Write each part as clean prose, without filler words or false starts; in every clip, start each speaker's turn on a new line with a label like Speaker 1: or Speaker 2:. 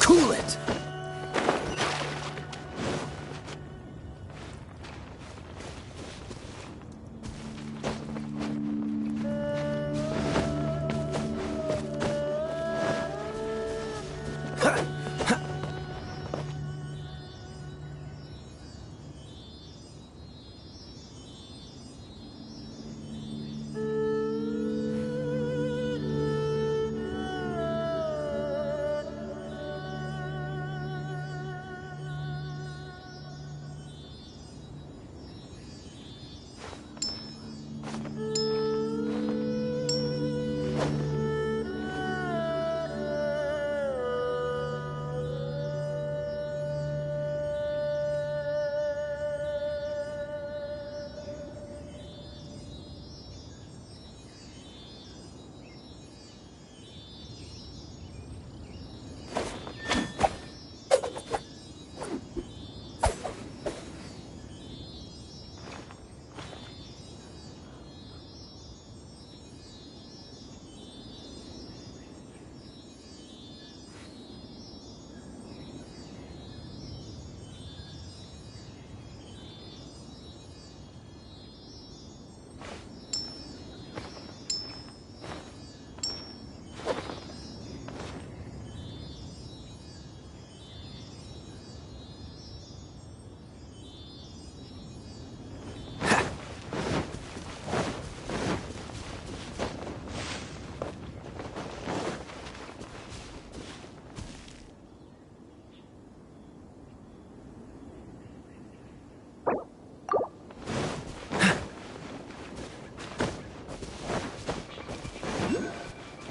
Speaker 1: Cool it!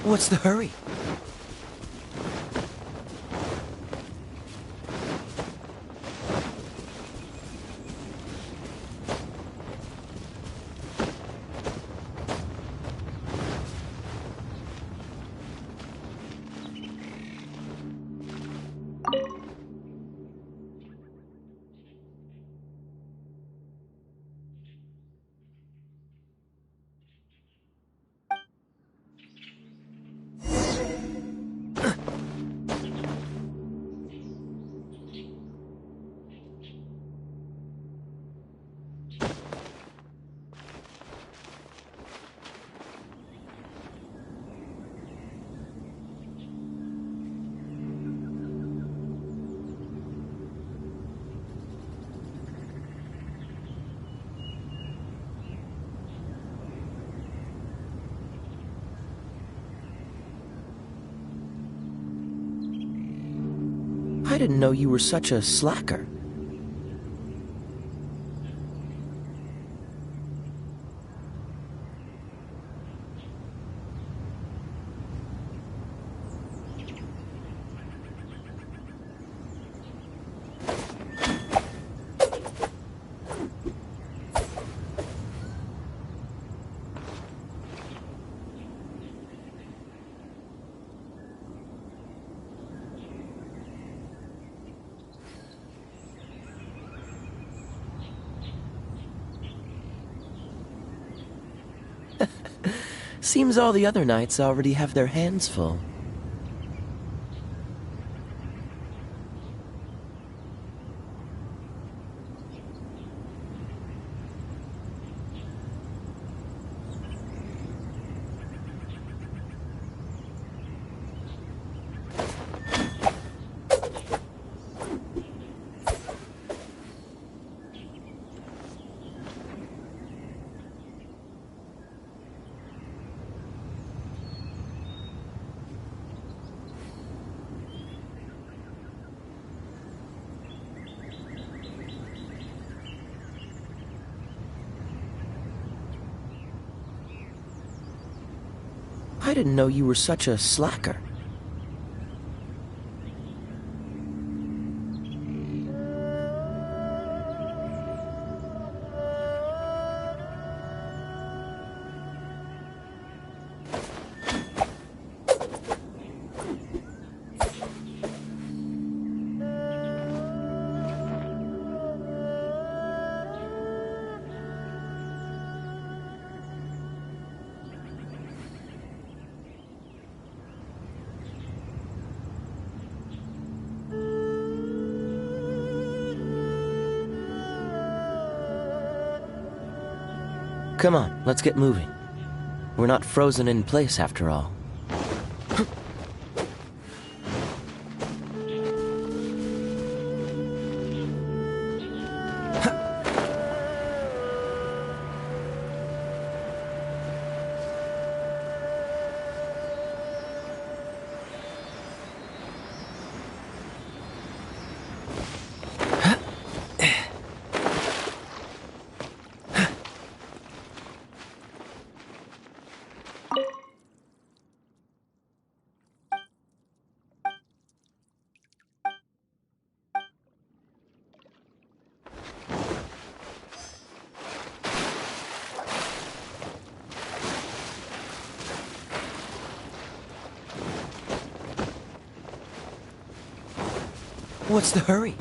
Speaker 1: What's the hurry? I didn't know you were such a slacker. Seems all the other knights already have their hands full. I didn't know you were such a slacker. Come on, let's get moving. We're not frozen in place after all. What's the hurry?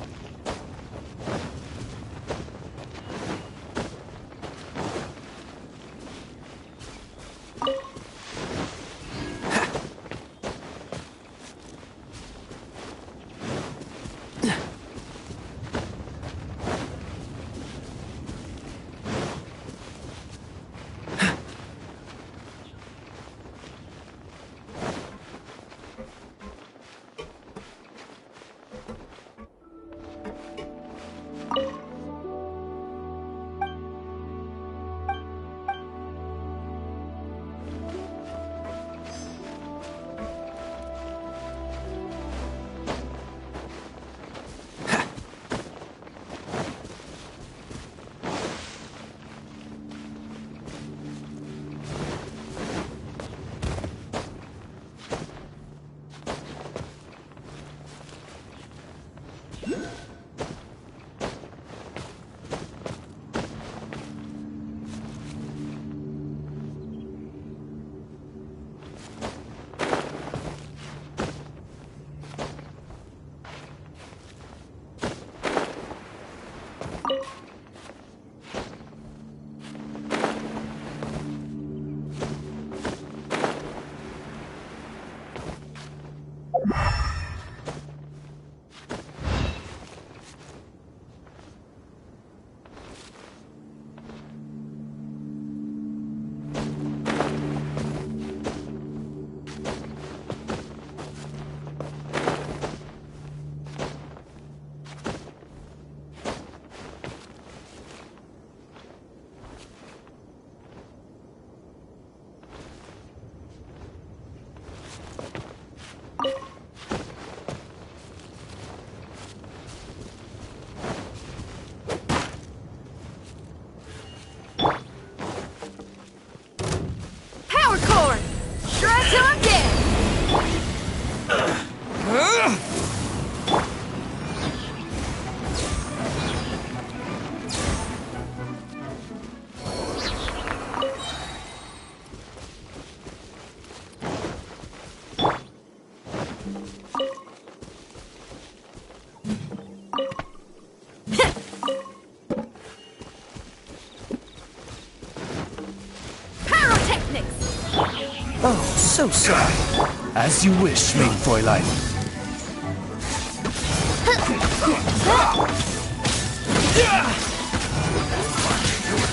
Speaker 1: so sorry.
Speaker 2: As you wish, main Fräulein.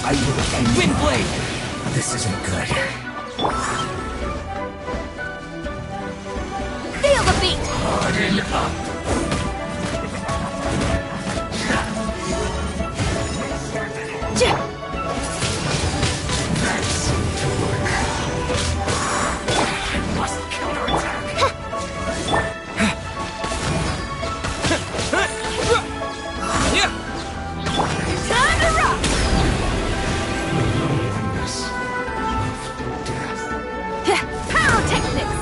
Speaker 2: I will end you.
Speaker 1: Windblade!
Speaker 2: This isn't good.
Speaker 3: Feel the beat!
Speaker 2: Harden up.
Speaker 3: Time to rock! Pyrotechnics!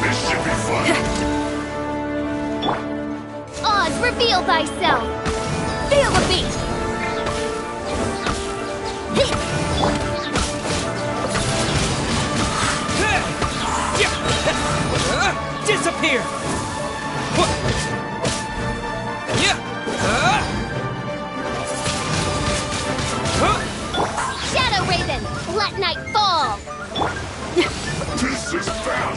Speaker 2: This should be fun.
Speaker 3: Oz, reveal thyself! Feel the beat!
Speaker 1: Disappear!
Speaker 3: Shadow Raven, let night fall!
Speaker 2: This is bad.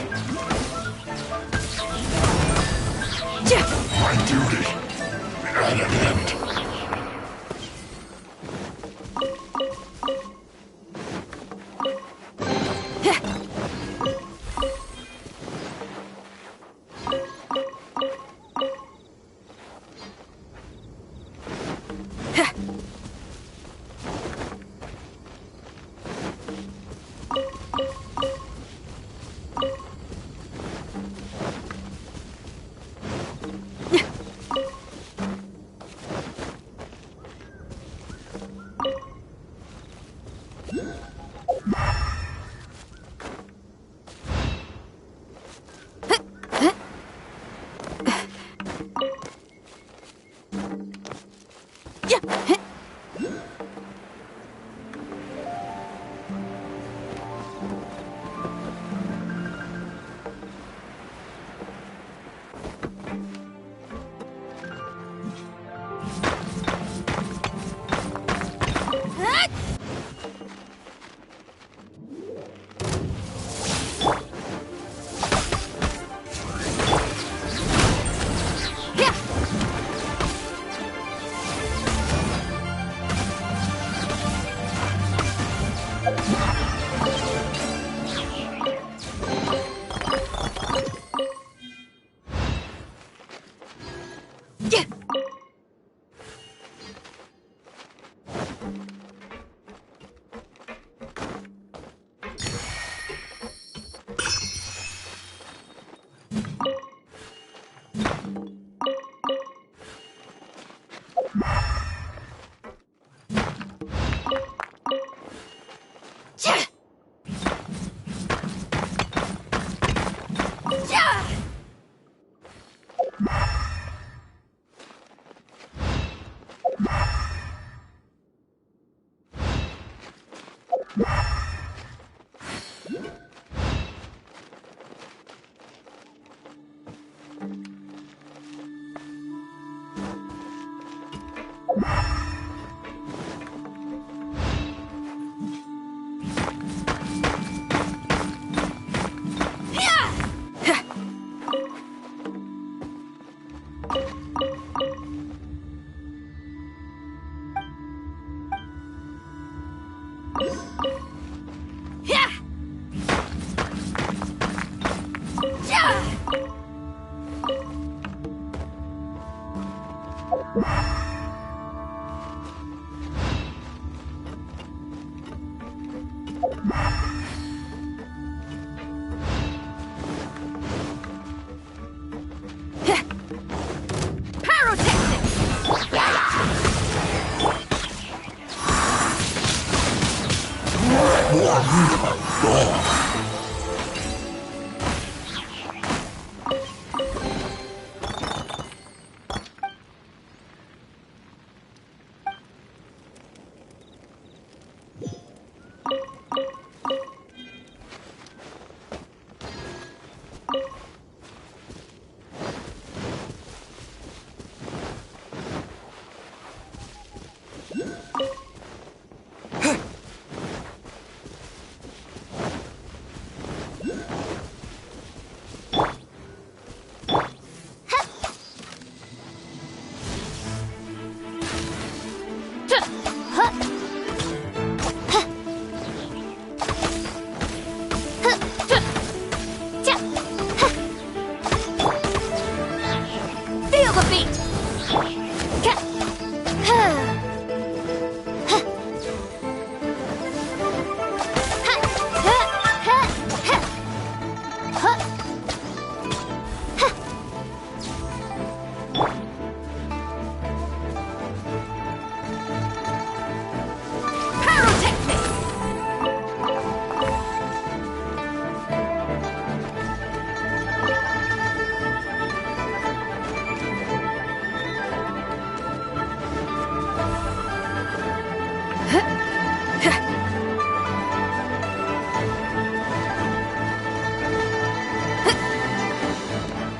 Speaker 2: My duty at an end.
Speaker 3: the beat!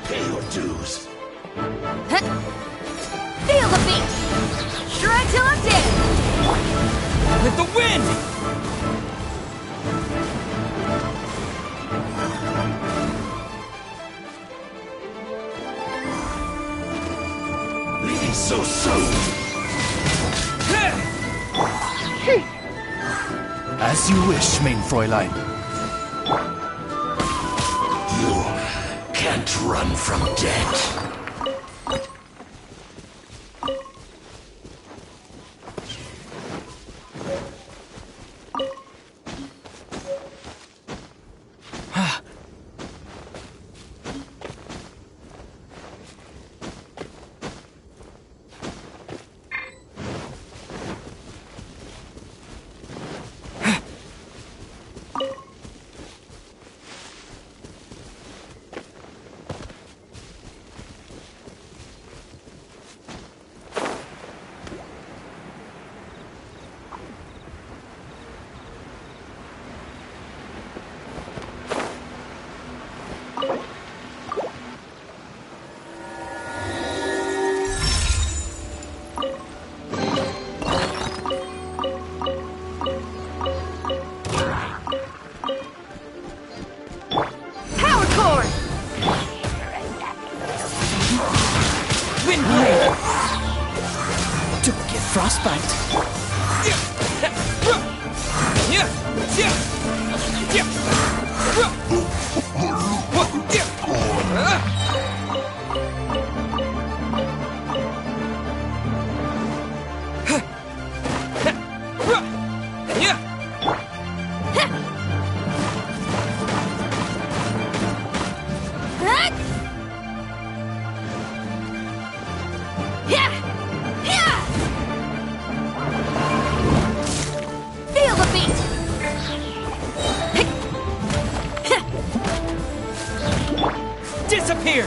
Speaker 2: Pay your dues.
Speaker 3: Feel the beat! Shred till I'm dead!
Speaker 4: With the wind!
Speaker 2: Leaving so soon.
Speaker 4: As you wish, mein Fräulein.
Speaker 2: You can't run from death.
Speaker 4: Frostbite.
Speaker 3: Feel the beat!
Speaker 4: Disappear!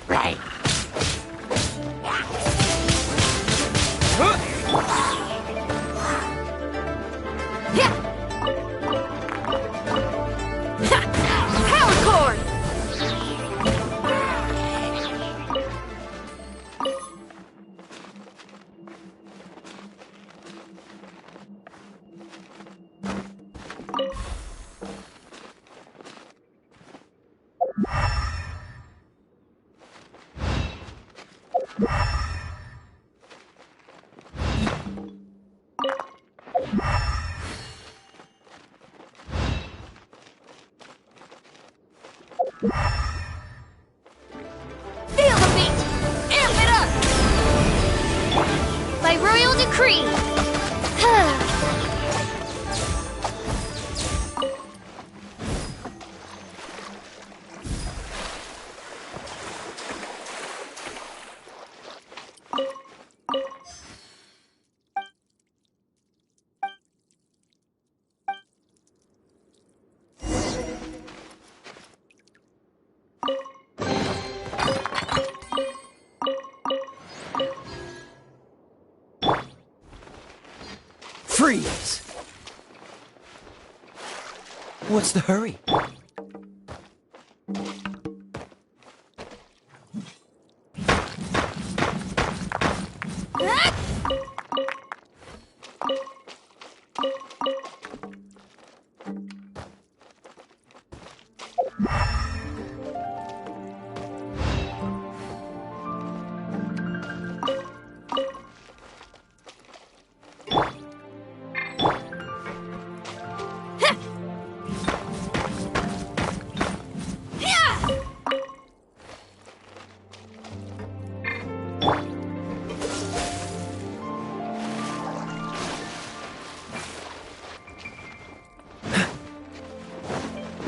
Speaker 1: Right.
Speaker 3: Power chord! Feel the beat! Amp it up! By royal decree!
Speaker 4: Freeze! What's the hurry?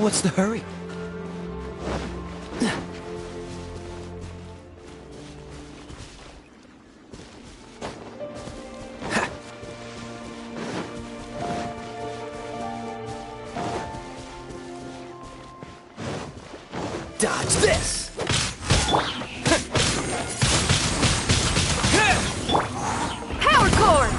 Speaker 4: What's the hurry? Dodge this!
Speaker 3: Power core!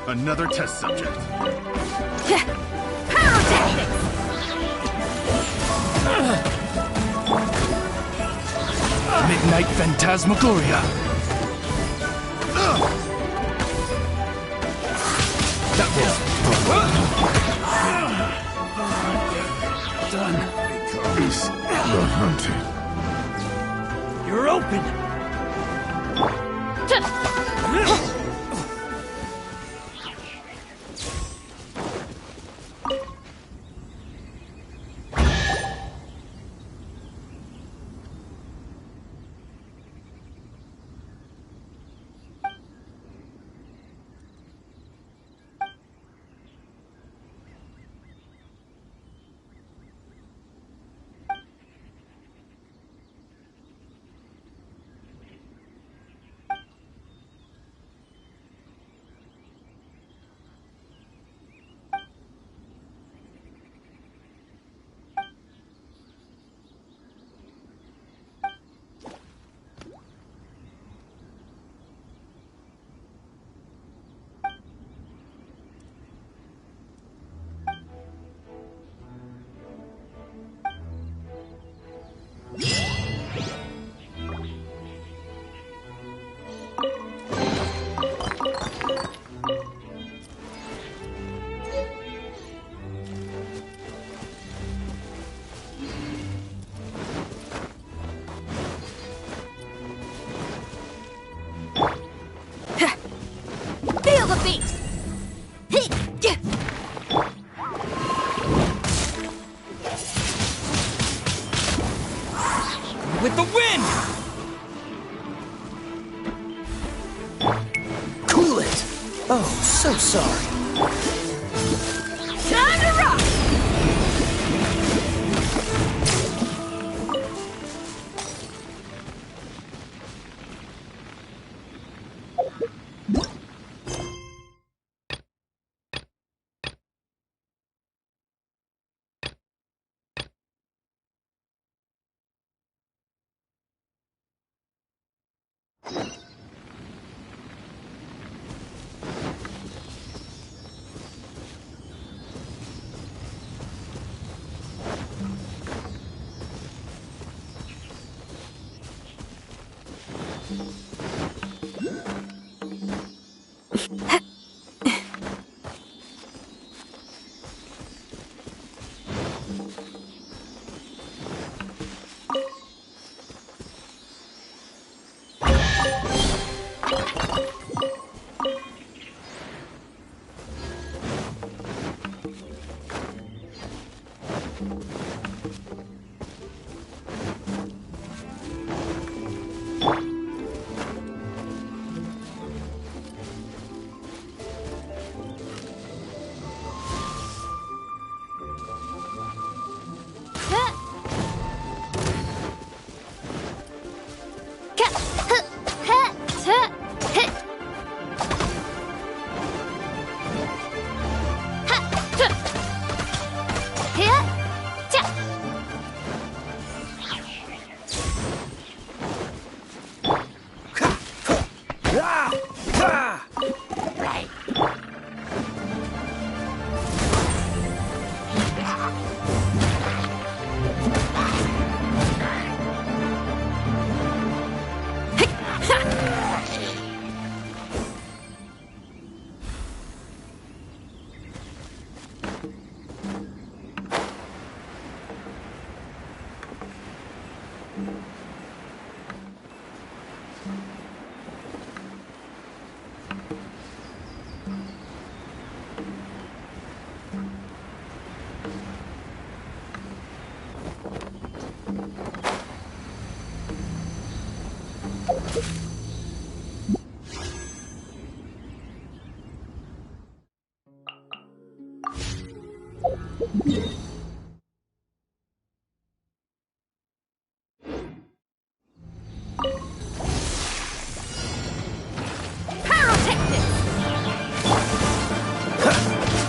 Speaker 5: Another test subject.
Speaker 3: Pyrotechnics!
Speaker 4: Midnight Phantasmagoria! That was done.
Speaker 5: Becomes the hunted.
Speaker 4: You're open!
Speaker 3: Feel the beat!
Speaker 4: With the wind! Cool it! Oh, so sorry.
Speaker 3: Time to rock!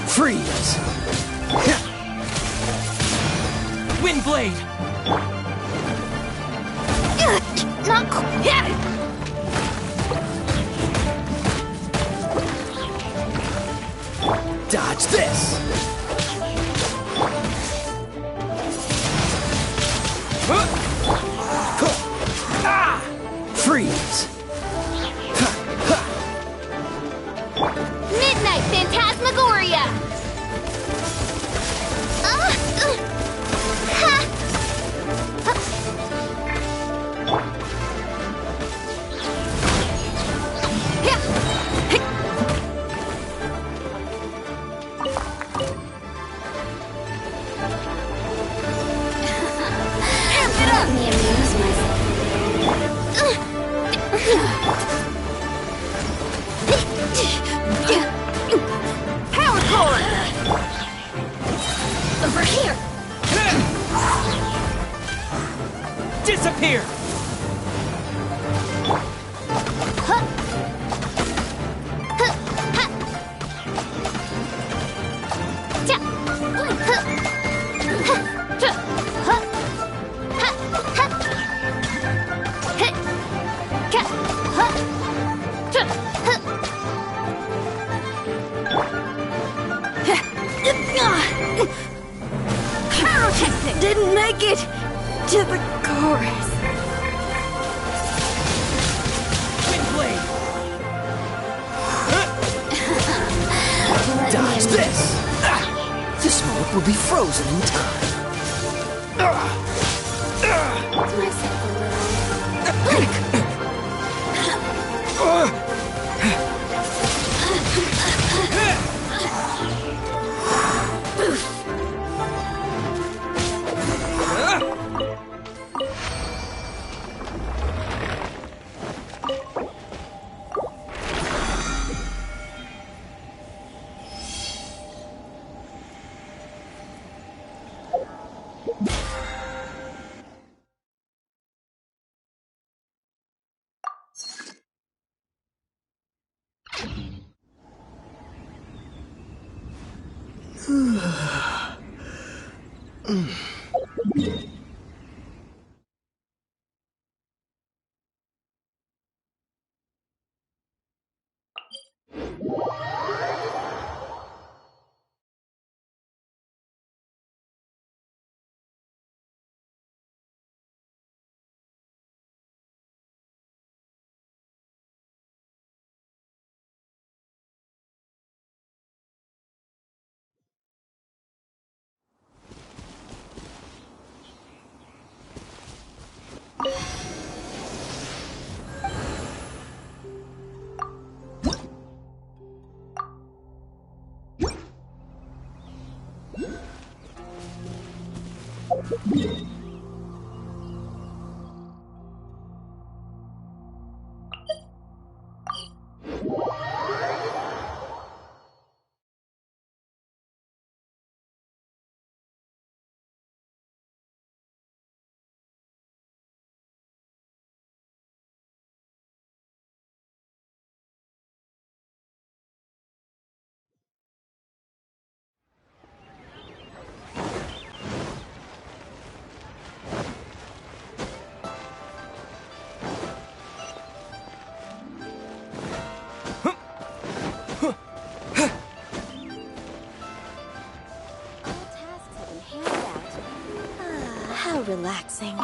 Speaker 4: Freeze! Wind blade!
Speaker 3: Not quite.
Speaker 4: Dodge this! Freeze!
Speaker 3: Midnight Phantasmagoria! Let me amuse myself. Power core! Over here!
Speaker 4: Disappear!
Speaker 3: Didn't make it to the chorus.
Speaker 4: Wind blade! Dodge this! This moment will be frozen in time.
Speaker 6: How relaxing.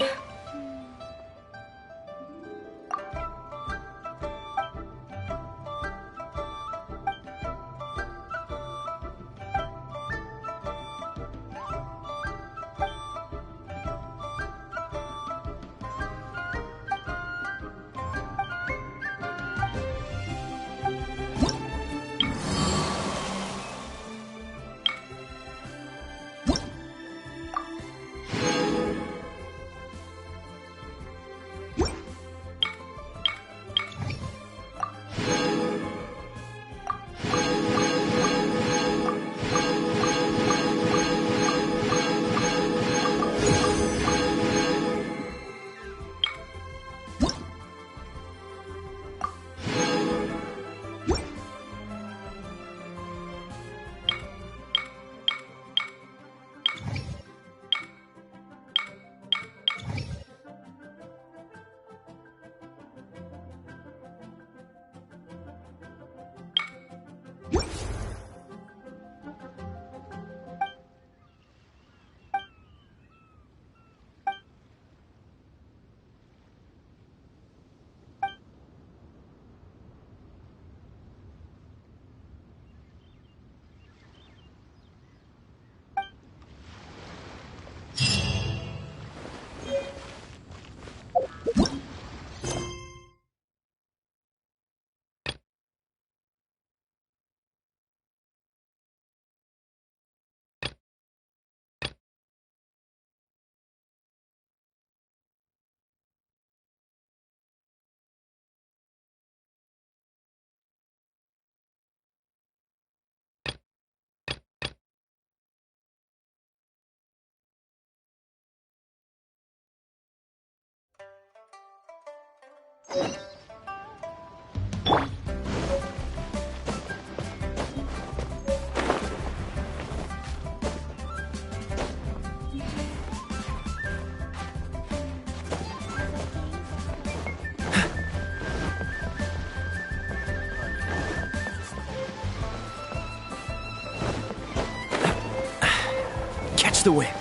Speaker 4: Catch the wind.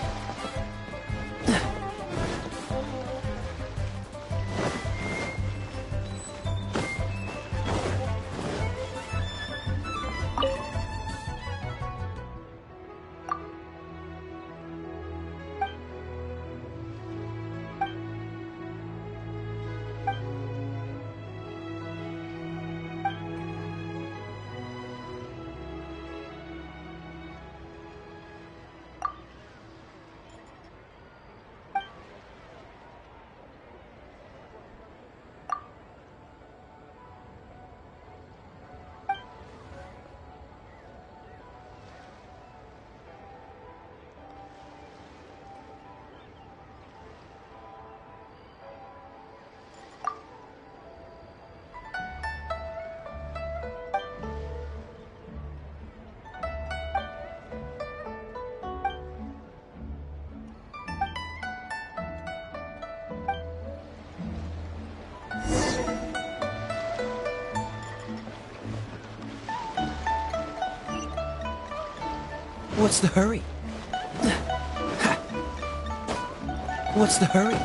Speaker 4: What's the hurry? What's the hurry?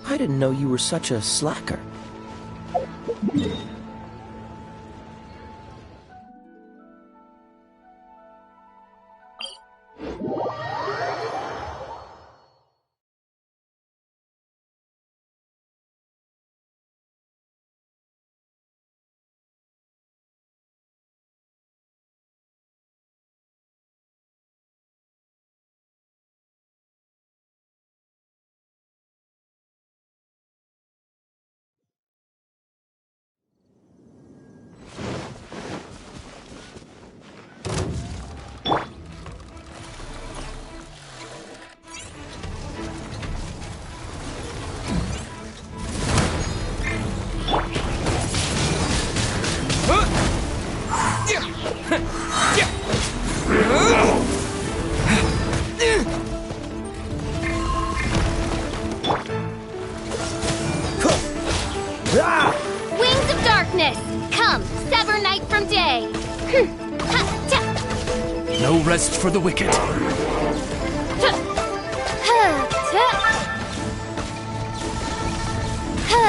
Speaker 1: I didn't know you were such a slacker.
Speaker 3: Wings of darkness! Come, sever night from day! Ha, ta.
Speaker 6: No rest for the wicked.
Speaker 3: Ha, ta. Ha.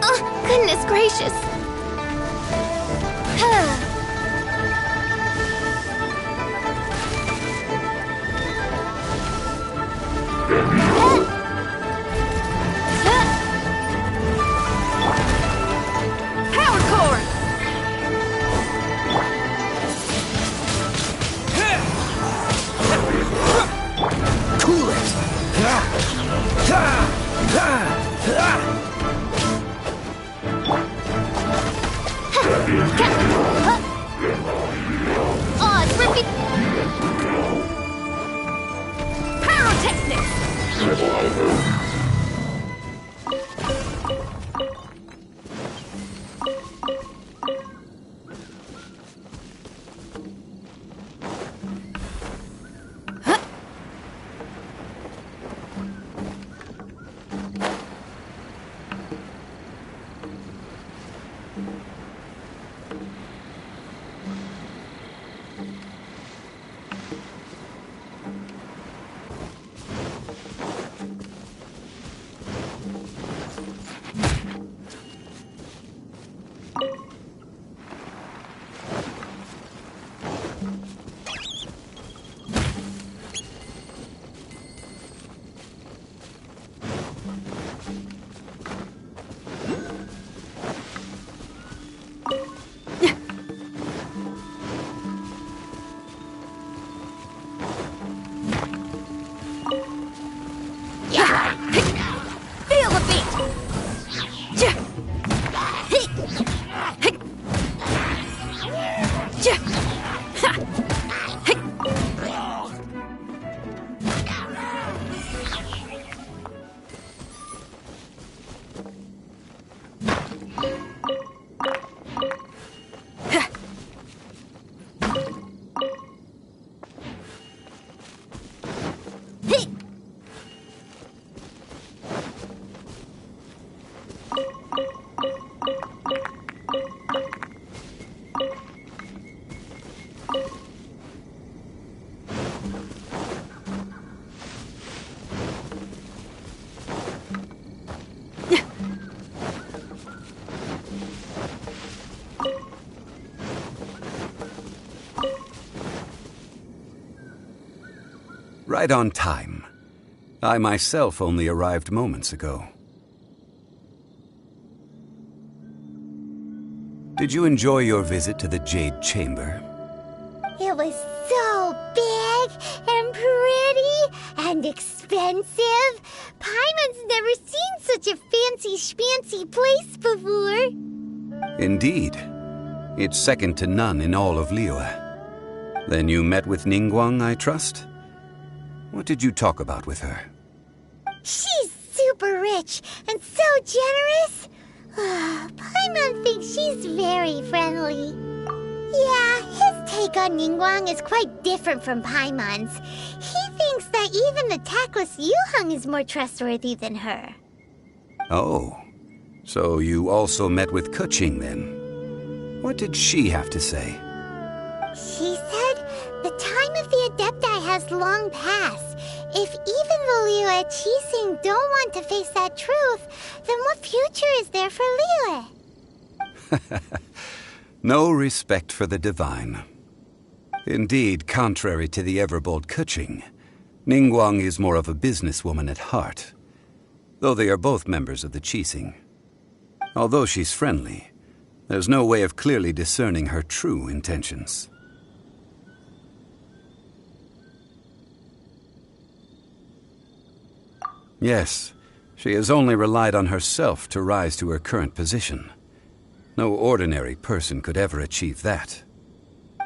Speaker 3: Oh, goodness gracious!
Speaker 7: Power core!
Speaker 4: Cool it!
Speaker 3: Odds repeat.
Speaker 7: Pyrotechnics!
Speaker 6: Right on time. I myself only arrived moments ago. Did you enjoy your visit to the Jade Chamber?
Speaker 3: It was so big and pretty and expensive. Paimon's never seen such a fancy schmancy place before.
Speaker 6: Indeed. It's second to none in all of Liyue. Then you met with Ningguang, I trust? What did you talk about with her?
Speaker 3: She's super rich and so generous. Paimon thinks she's very friendly. Yeah, his take on Ningguang is quite different from Paimon's. He thinks that even the tactless Yuheng is more trustworthy than her.
Speaker 6: Oh, so you also met with Keqing then? What did she have to say?
Speaker 3: She said the time of the Adepti has long passed. If even the Liyue Qixing don't want to face that truth, then what future is there for Liyue?
Speaker 6: No respect for the divine. Indeed, contrary to the ever-bold Keqing, Ningguang is more of a businesswoman at heart, though they are both members of the Qixing. Although she's friendly, there's no way of clearly discerning her true intentions. Yes, she has only relied on herself to rise to her current position. No ordinary person could ever achieve that.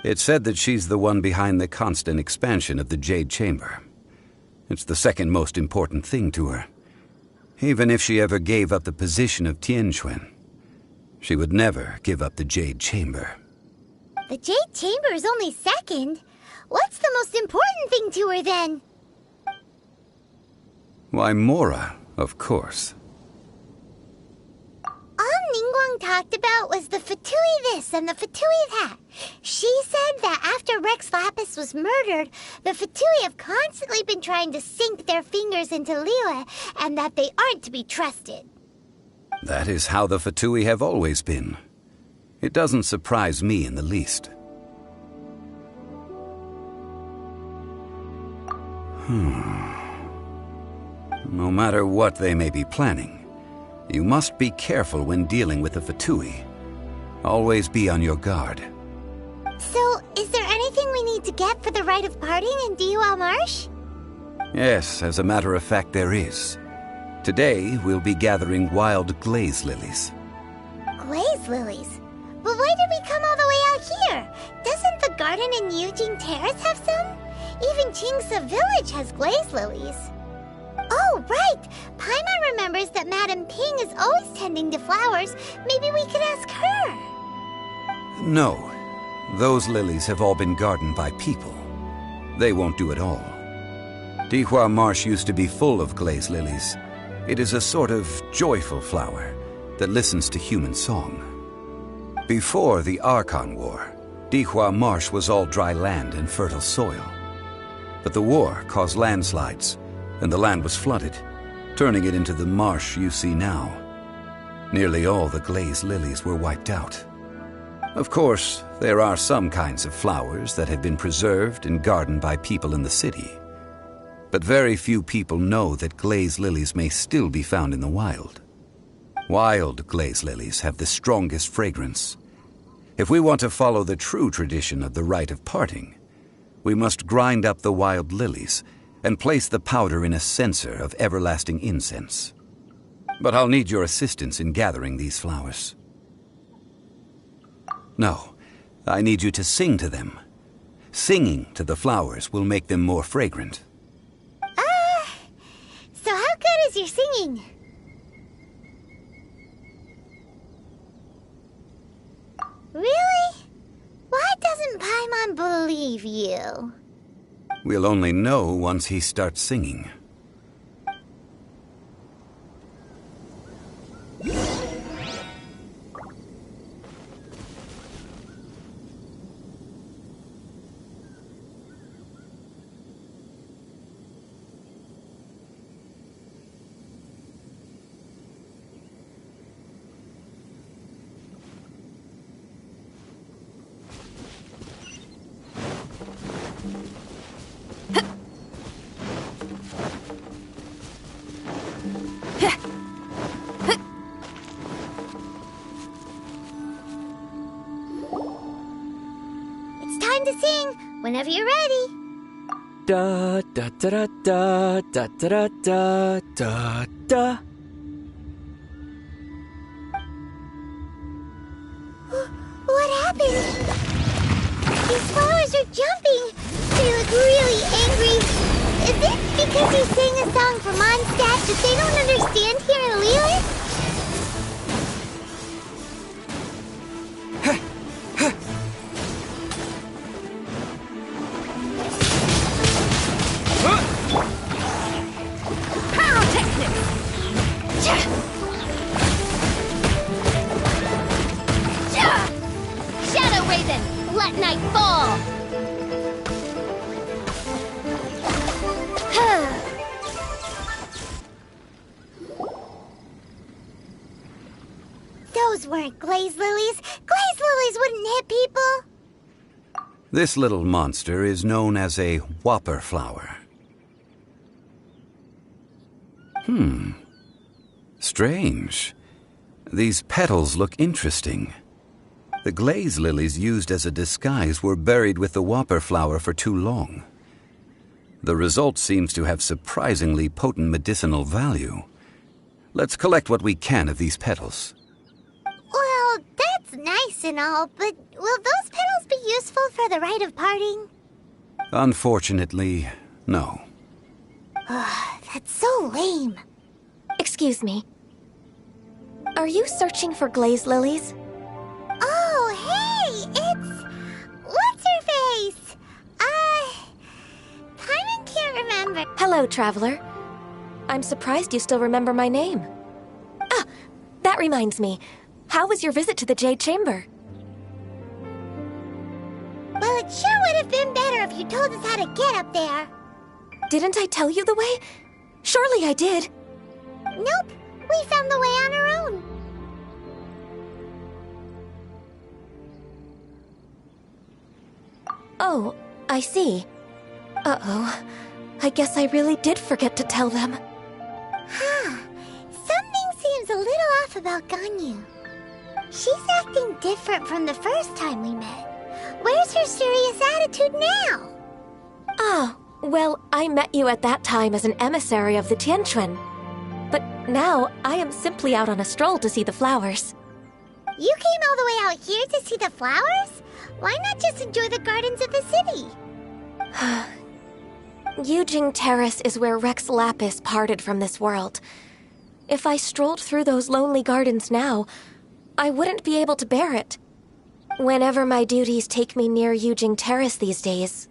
Speaker 6: It's said that she's the one behind the constant expansion of the Jade Chamber. It's the second most important thing to her. Even if she ever gave up the position of Tianquan, she would never give up the Jade Chamber.
Speaker 3: The Jade Chamber is only second. What's the most important thing to her then?
Speaker 6: Why, Mora, of course.
Speaker 3: All Ningguang talked about was the Fatui this and the Fatui that. She said that after Rex Lapis was murdered, the Fatui have constantly been trying to sink their fingers into Liyue, and that they aren't to be trusted.
Speaker 6: That is how the Fatui have always been. It doesn't surprise me in the least. No matter what they may be planning, you must be careful when dealing with the Fatui. Always be on your guard.
Speaker 3: So, is there anything we need to get for the rite of parting in Dihua Marsh?
Speaker 6: Yes, as a matter of fact, there is. Today, we'll be gathering wild glaze lilies.
Speaker 3: Glaze lilies? But why did we come all the way out here? Doesn't the garden in Yujing Terrace have some? Even Qingse Village has glaze lilies. Oh, right! Paimon remembers that Madame Ping is always tending to flowers. Maybe we could ask her.
Speaker 6: No. Those lilies have all been gardened by people. They won't do it all. Dihua Marsh used to be full of glaze lilies. It is a sort of joyful flower that listens to human song. Before the Archon War, Dihua Marsh was all dry land and fertile soil. But the war caused landslides, and the land was flooded, turning it into the marsh you see now. Nearly all the glaze lilies were wiped out. Of course, there are some kinds of flowers that have been preserved and gardened by people in the city. But very few people know that glaze lilies may still be found in the wild. Wild glaze lilies have the strongest fragrance. If we want to follow the true tradition of the rite of parting, we must grind up the wild lilies and place the powder in a censer of everlasting incense. But I'll need your assistance in gathering these flowers. No, I need you to sing to them. Singing to the flowers will make them more fragrant.
Speaker 3: So how good is your singing? Really? Why doesn't Paimon believe you?
Speaker 6: We'll only know once he starts singing.
Speaker 3: It's time to sing, whenever you're ready.
Speaker 1: Da da da da da da da da da da.
Speaker 3: What happened? These flowers are jumping. They look really angry. Is it because you sang a song for Mondstadt that they don't understand here in Liyue?
Speaker 7: Shadow Raven, let night fall!
Speaker 3: Those weren't glaze lilies. Glaze lilies wouldn't hit people.
Speaker 6: This little monster is known as a whopper flower. Strange. These petals look interesting. The glaze lilies used as a disguise were buried with the whopper flower for too long. The result seems to have surprisingly potent medicinal value. Let's collect what we can of these petals.
Speaker 3: Well, that's nice and all, but will those petals be useful for the rite of parting?
Speaker 6: Unfortunately, no.
Speaker 3: That's so lame.
Speaker 8: Excuse me. Are you searching for glaze lilies?
Speaker 3: Oh, hey! It's... What's-her-face? Paimon can't remember.
Speaker 8: Hello, traveler. I'm surprised you still remember my name. Ah, that reminds me. How was your visit to the Jade Chamber?
Speaker 3: Well, it sure would have been better if you told us how to get up there.
Speaker 8: Didn't I tell you the way? Surely I did.
Speaker 3: Nope, we found the way on our own.
Speaker 8: Oh, I see. Uh-oh. I guess I really did forget to tell them.
Speaker 3: Something seems a little off about Ganyu. She's acting different from the first time we met. Where's her serious attitude now?
Speaker 8: Ah, well, I met you at that time as an emissary of the Tianquan. But now, I am simply out on a stroll to see the flowers.
Speaker 3: You came all the way out here to see the flowers? Why not just enjoy the gardens of the city?
Speaker 8: Yujing Terrace is where Rex Lapis parted from this world. If I strolled through those lonely gardens now, I wouldn't be able to bear it. Whenever my duties take me near Yujing Terrace these days,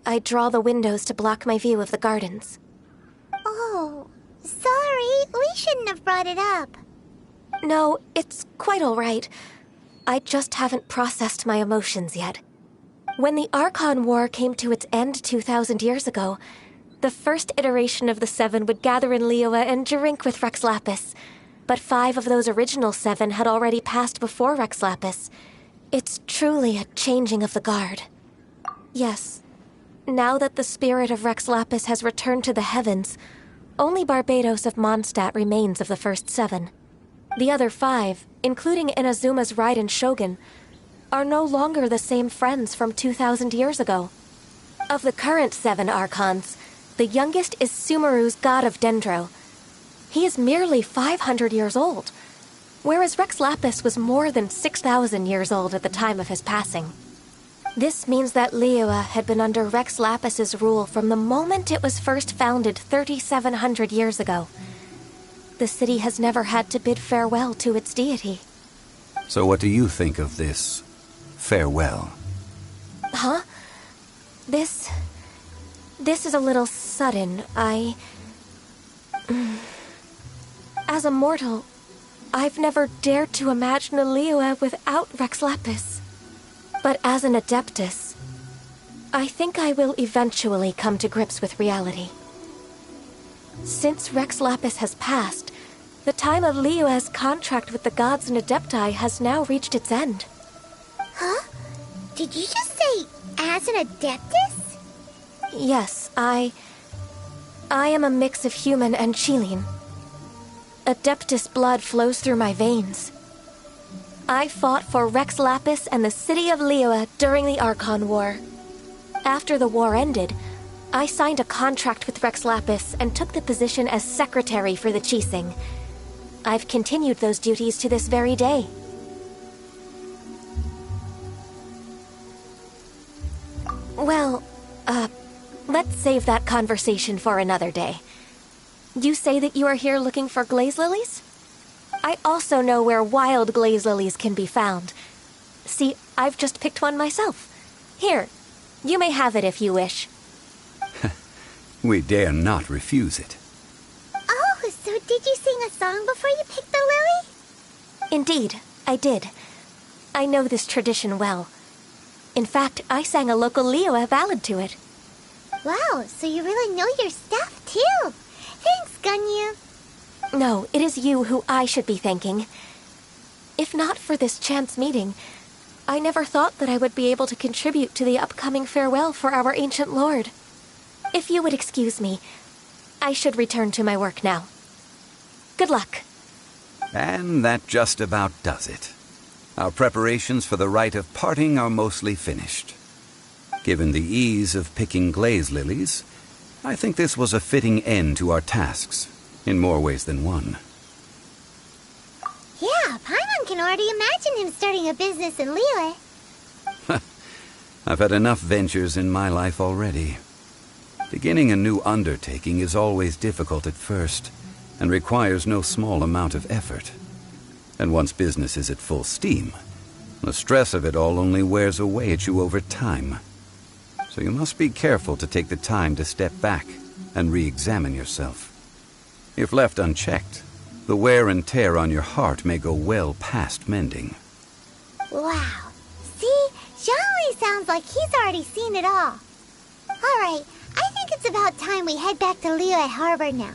Speaker 8: I draw the windows to block my view of the gardens.
Speaker 3: Oh, sorry. We shouldn't have brought it up.
Speaker 8: No, it's quite all right. I just haven't processed my emotions yet. When the Archon War came to its end 2,000 years ago, the first iteration of the Seven would gather in Liyue and drink with Rex Lapis. But 5 of those original 7 had already passed before Rex Lapis. It's truly a changing of the guard. Yes, now that the spirit of Rex Lapis has returned to the heavens, only Barbados of Mondstadt remains of the first 7. The other 5, including Inazuma's Raiden Shogun, are no longer the same friends from 2,000 years ago. Of the current 7 Archons, the youngest is Sumeru's god of Dendro. He is merely 500 years old, whereas Rex Lapis was more than 6,000 years old at the time of his passing. This means that Liyue had been under Rex Lapis's rule from the moment it was first founded 3,700 years ago. The city has never had to bid farewell to its deity.
Speaker 6: So what do you think of this farewell?
Speaker 8: Huh? This is a little sudden. As a mortal, I've never dared to imagine a Liyue without Rex Lapis. But as an Adeptus, I think I will eventually come to grips with reality. Since Rex Lapis has passed, the time of Liyue's contract with the gods and Adepti has now reached its end.
Speaker 3: Huh? Did you just say, as an Adeptus?
Speaker 8: Yes, I am a mix of human and Qilin. Adeptus blood flows through my veins. I fought for Rex Lapis and the city of Liyue during the Archon War. After the war ended, I signed a contract with Rex Lapis and took the position as secretary for the Qixing. I've continued those duties to this very day. Well, let's save that conversation for another day. You say that you are here looking for glaze lilies? I also know where wild glaze lilies can be found. See, I've just picked one myself. Here, you may have it if you wish.
Speaker 6: We dare not refuse it.
Speaker 3: Oh, so did you sing a song before you picked the lily?
Speaker 8: Indeed, I did. I know this tradition well. In fact, I sang a local Liyue ballad to it.
Speaker 3: Wow, so you really know your stuff, too. Thanks, Ganyu.
Speaker 8: No, it is you who I should be thanking. If not for this chance meeting, I never thought that I would be able to contribute to the upcoming farewell for our ancient lord. If you would excuse me, I should return to my work now. Good luck.
Speaker 6: And that just about does it. Our preparations for the rite of parting are mostly finished. Given the ease of picking glaze lilies, I think this was a fitting end to our tasks, in more ways than one.
Speaker 3: Yeah, Paimon can already imagine him starting a business in Liyue.
Speaker 6: I've had enough ventures in my life already. Beginning a new undertaking is always difficult at first, and requires no small amount of effort. And once business is at full steam, the stress of it all only wears away at you over time. So you must be careful to take the time to step back and re-examine yourself. If left unchecked, the wear and tear on your heart may go well past mending.
Speaker 3: Wow. See, Zhongli sounds like he's already seen it all. Alright, I think it's about time we head back to Liyue Harbor now.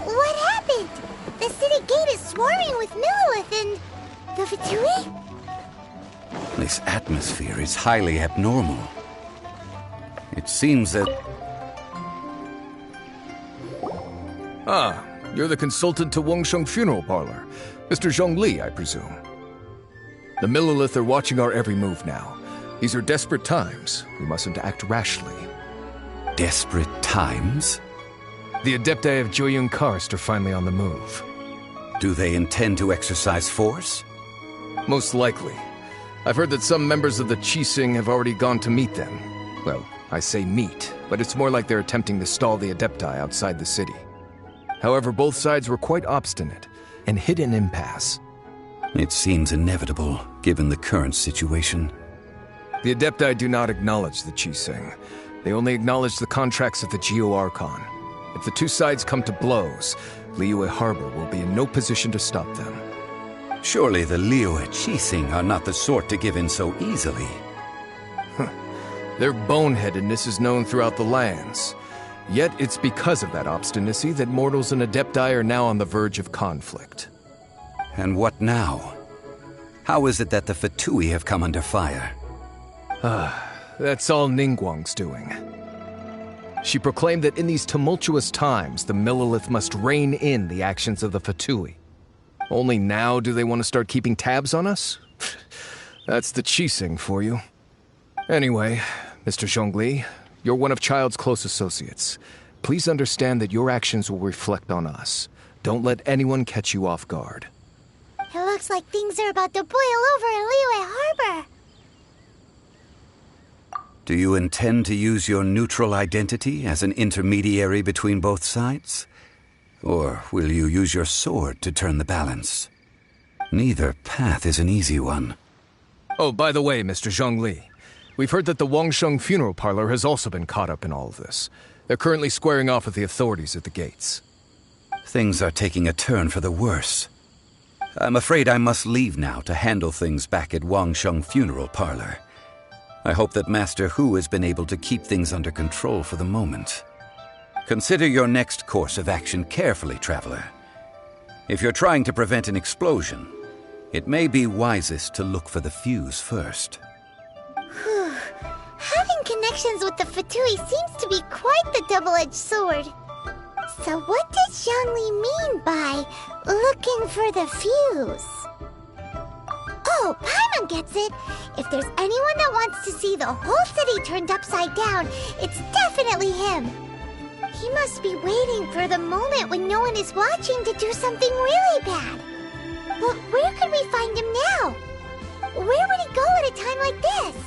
Speaker 3: What happened? The city gate is swarming with Millilith and... the Fatui?
Speaker 6: This atmosphere is highly abnormal. It seems that...
Speaker 9: Ah, you're the consultant to Wengsheng Funeral Parlor. Mr. Zhongli, I presume. The Millilith are watching our every move now. These are desperate times. We mustn't act rashly.
Speaker 6: Desperate times?
Speaker 9: The Adepti of Joyun Karst are finally on the move.
Speaker 6: Do they intend to exercise force?
Speaker 9: Most likely. I've heard that some members of the Qixing have already gone to meet them. Well, I say meet, but it's more like they're attempting to stall the Adepti outside the city. However, both sides were quite obstinate and hit an impasse.
Speaker 6: It seems inevitable, given the current situation.
Speaker 9: The Adepti do not acknowledge the Qixing. They only acknowledge the contracts of the Geo-Archon. If the two sides come to blows, Liyue Harbor will be in no position to stop them.
Speaker 6: Surely the Liyue Qixing are not the sort to give in so easily.
Speaker 9: Their boneheadedness is known throughout the lands. Yet it's because of that obstinacy that mortals and Adepti are now on the verge of conflict.
Speaker 6: And what now? How is it that the Fatui have come under fire?
Speaker 9: That's all Ningguang's doing. She proclaimed that in these tumultuous times, the Millelith must rein in the actions of the Fatui. Only now do they want to start keeping tabs on us? That's the Qixing for you. Anyway, Mr. Zhongli, you're one of Child's close associates. Please understand that your actions will reflect on us. Don't let anyone catch you off guard.
Speaker 3: It looks like things are about to boil over in Liyue Harbor.
Speaker 6: Do you intend to use your neutral identity as an intermediary between both sides? Or will you use your sword to turn the balance? Neither path is an easy one.
Speaker 9: Oh, by the way, Mr. Zhongli, we've heard that the Wangsheng funeral parlor has also been caught up in all of this. They're currently squaring off with the authorities at the gates.
Speaker 6: Things are taking a turn for the worse. I'm afraid I must leave now to handle things back at Wangsheng funeral parlor. I hope that Master Hu has been able to keep things under control for the moment. Consider your next course of action carefully, traveler. If you're trying to prevent an explosion, it may be wisest to look for the fuse first.
Speaker 3: Whew. Having connections with the Fatui seems to be quite the double-edged sword. So what does Zhongli mean by looking for the fuse? Oh, Paimon gets it! If there's anyone that wants to see the whole city turned upside down, it's definitely him! He must be waiting for the moment when no one is watching to do something really bad. But where could we find him now? Where would he go at a time like this?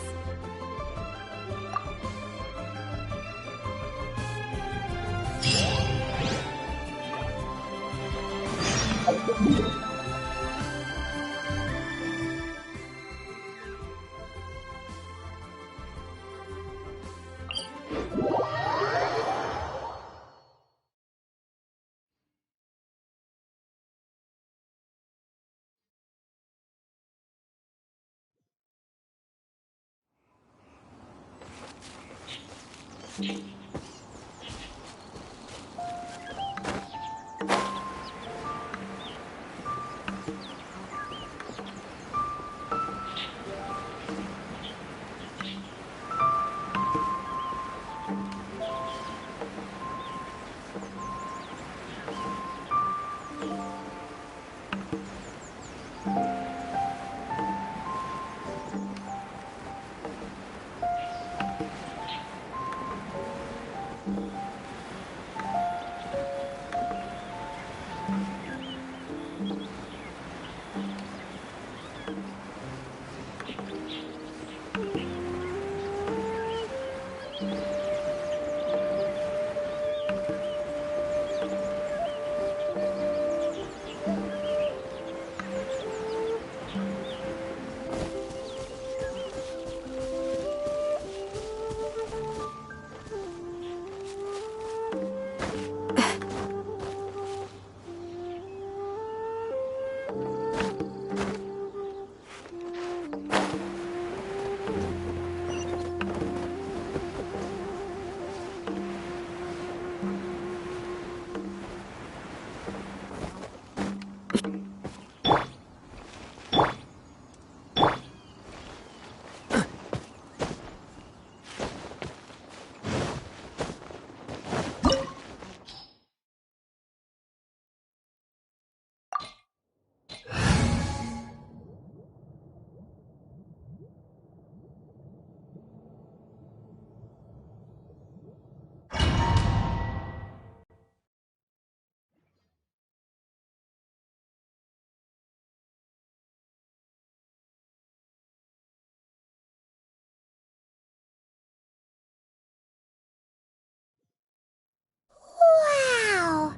Speaker 3: Wow!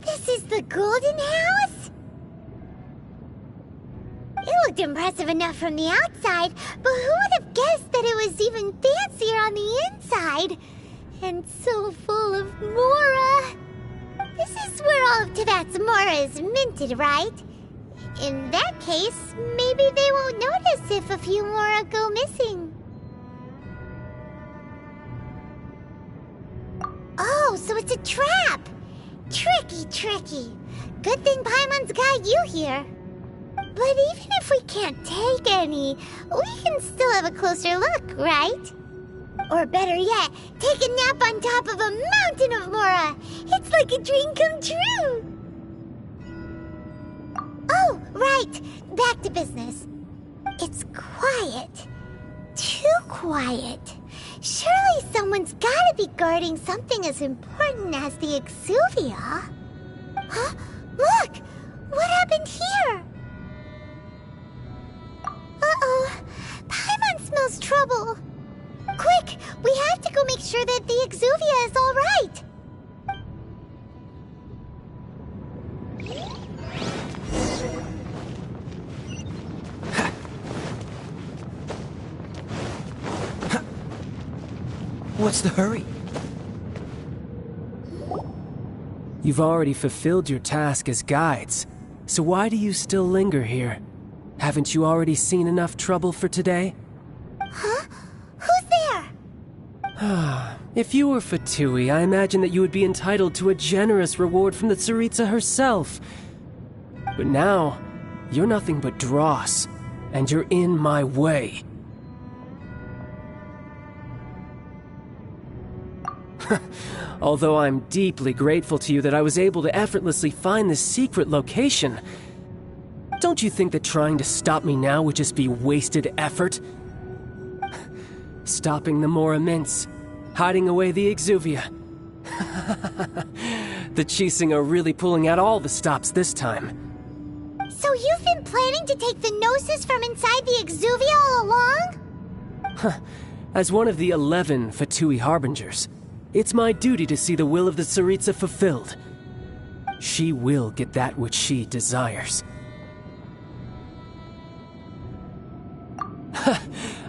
Speaker 3: This is the Golden House? It looked impressive enough from the outside, but who would have guessed that it was even fancier on the inside? And so full of Mora! This is where all of Tibet's Mora is minted, right? In that case, maybe they won't notice if a few Mora go missing. Oh, so it's a trap! Tricky, tricky. Good thing Paimon's got you here. But even if we can't take any, we can still have a closer look, right? Or better yet, take a nap on top of a mountain of Mora. It's like a dream come true. Oh, right. Back to business. It's quiet. Too quiet. Surely someone's gotta be guarding something as important as the Exuvia. Huh? Look! What happened here? Uh-oh. Paimon smells trouble. Quick! We have to go make sure that the Exuvia is all right.
Speaker 4: What's the hurry?
Speaker 10: You've already fulfilled your task as guides, so why do you still linger here? Haven't you already seen enough trouble for today?
Speaker 3: Huh? Who's there?
Speaker 10: If you were Fatui, I imagine that you would be entitled to a generous reward from the Tsaritsa herself. But now, you're nothing but dross, and you're in my way. Although I'm deeply grateful to you that I was able to effortlessly find this secret location, don't you think that trying to stop me now would just be wasted effort? Stopping the Mora Mints, hiding away the Exuvia. The Chising are really pulling out all the stops this time.
Speaker 3: So you've been planning to take the Gnosis from inside the Exuvia all along?
Speaker 10: As one of the 11 Fatui Harbingers, it's my duty to see the will of the Tsaritsa fulfilled. She will get that which she desires.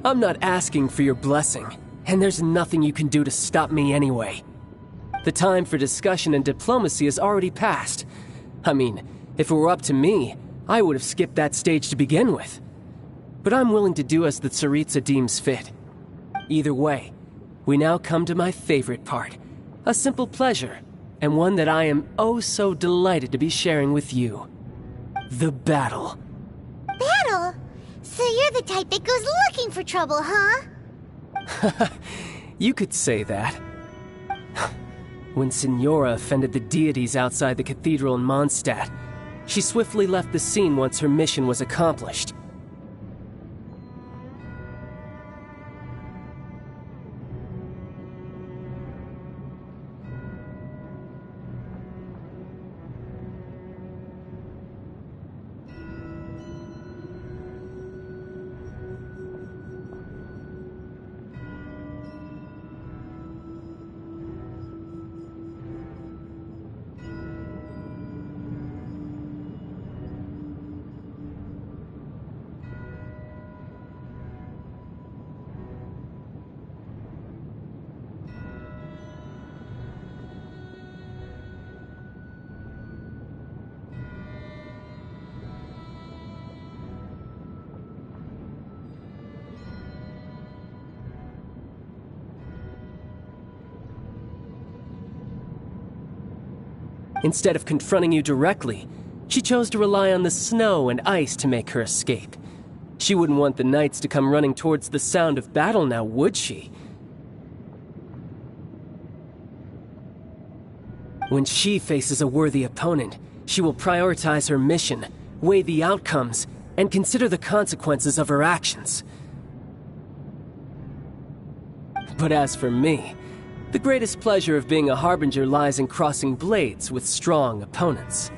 Speaker 10: I'm not asking for your blessing, and there's nothing you can do to stop me anyway. The time for discussion and diplomacy has already passed. I mean, if it were up to me, I would have skipped that stage to begin with. But I'm willing to do as the Tsaritsa deems fit. Either way, we now come to my favorite part. A simple pleasure, and one that I am oh so delighted to be sharing with you. The battle.
Speaker 3: Battle? So you're the type that goes looking for trouble, huh?
Speaker 10: You could say that. When Signora offended the deities outside the cathedral in Mondstadt, she swiftly left the scene once her mission was accomplished. Instead of confronting you directly, she chose to rely on the snow and ice to make her escape. She wouldn't want the knights to come running towards the sound of battle now, would she? When she faces a worthy opponent, she will prioritize her mission, weigh the outcomes, and consider the consequences of her actions. But as for me, the greatest pleasure of being a Harbinger lies in crossing blades with strong opponents.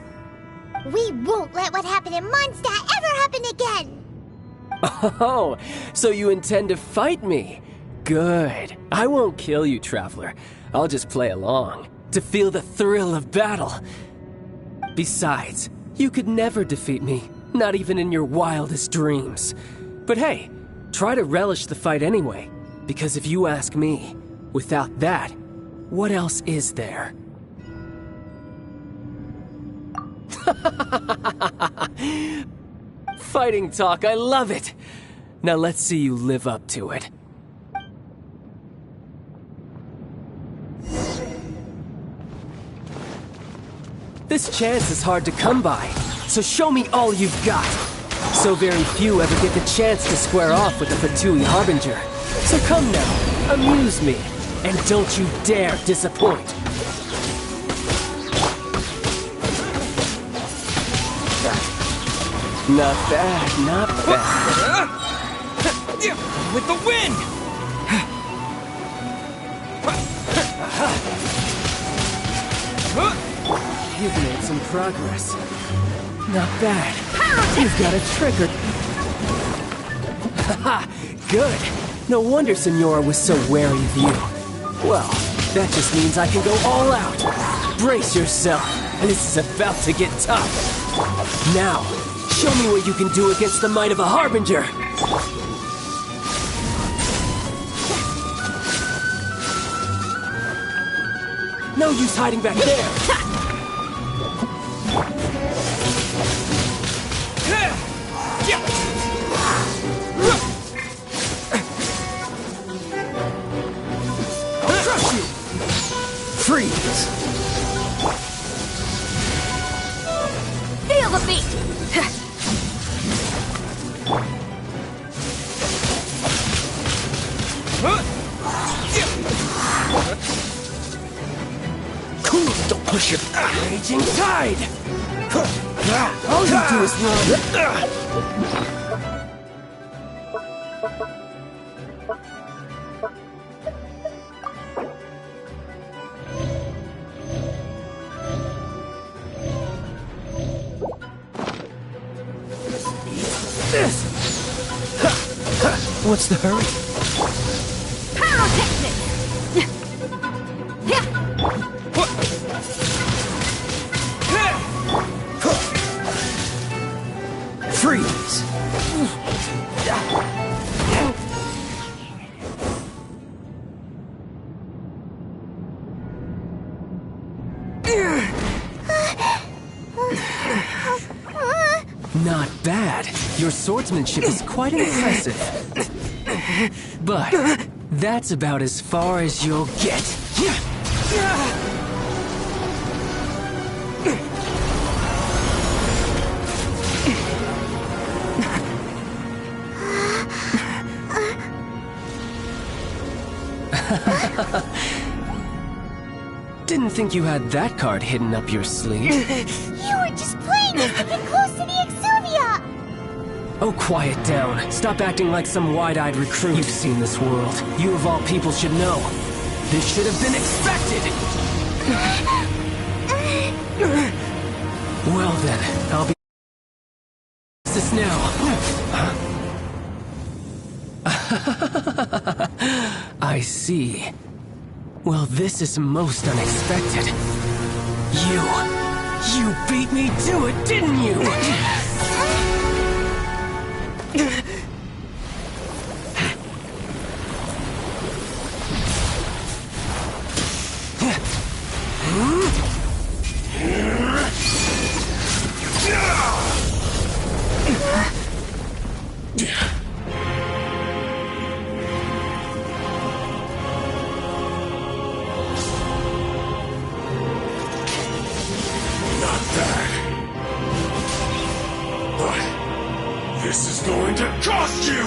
Speaker 3: We won't let what happened in Mondstadt ever happen again!
Speaker 10: Oh, so you intend to fight me? Good. I won't kill you, Traveler. I'll just play along, to feel the thrill of battle. Besides, you could never defeat me, not even in your wildest dreams. But hey, try to relish the fight anyway, because if you ask me, without that, what else is there? Fighting talk, I love it! Now let's see you live up to it. This chance is hard to come by, so show me all you've got! So very few ever get the chance to square off with the prt-3 Harbinger. So come now, amuse me, and don't you dare disappoint. Not bad, not bad.
Speaker 4: With the wind!
Speaker 10: You've made some progress. Not bad. You've got a trigger. Haha, good. No wonder Senora was so wary of you. Well, that just means I can go all out. Brace yourself. This is about to get tough. Now, show me what you can do against the might of a Harbinger. No use hiding back there. I'll crush you. Freeze.
Speaker 7: Feel the beat!
Speaker 10: Don't push it. Raging tide. All you do is run. This. What's the hurry? Freeze! Not bad. Your swordsmanship is quite impressive. But that's about as far as you'll get. Didn't think you had that card hidden up your sleeve.
Speaker 3: You were just playing us to get close to the Exuvia!
Speaker 10: Oh, quiet down. Stop acting like some wide-eyed recruit. You've seen this world. You of all people should know. This should have been expected! Well then, I'll be... this now. I see. Well, this is most unexpected. You beat me to it, didn't you?
Speaker 2: This is going to cost you!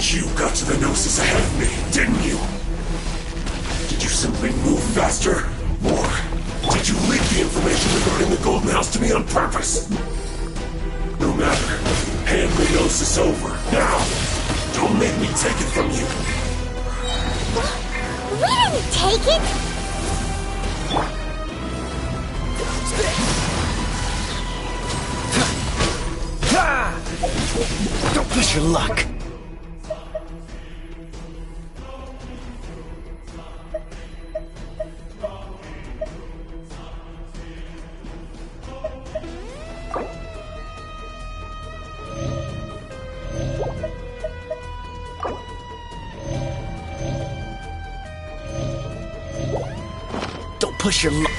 Speaker 2: You got to the Gnosis ahead of me, didn't you? Did you simply move faster? Or did you leak the information regarding the Golden House to me on purpose? No matter. Hand the Gnosis over, now! Don't make me take it from you!
Speaker 3: We didn't take it!
Speaker 10: Don't push your luck.
Speaker 4: push your luck.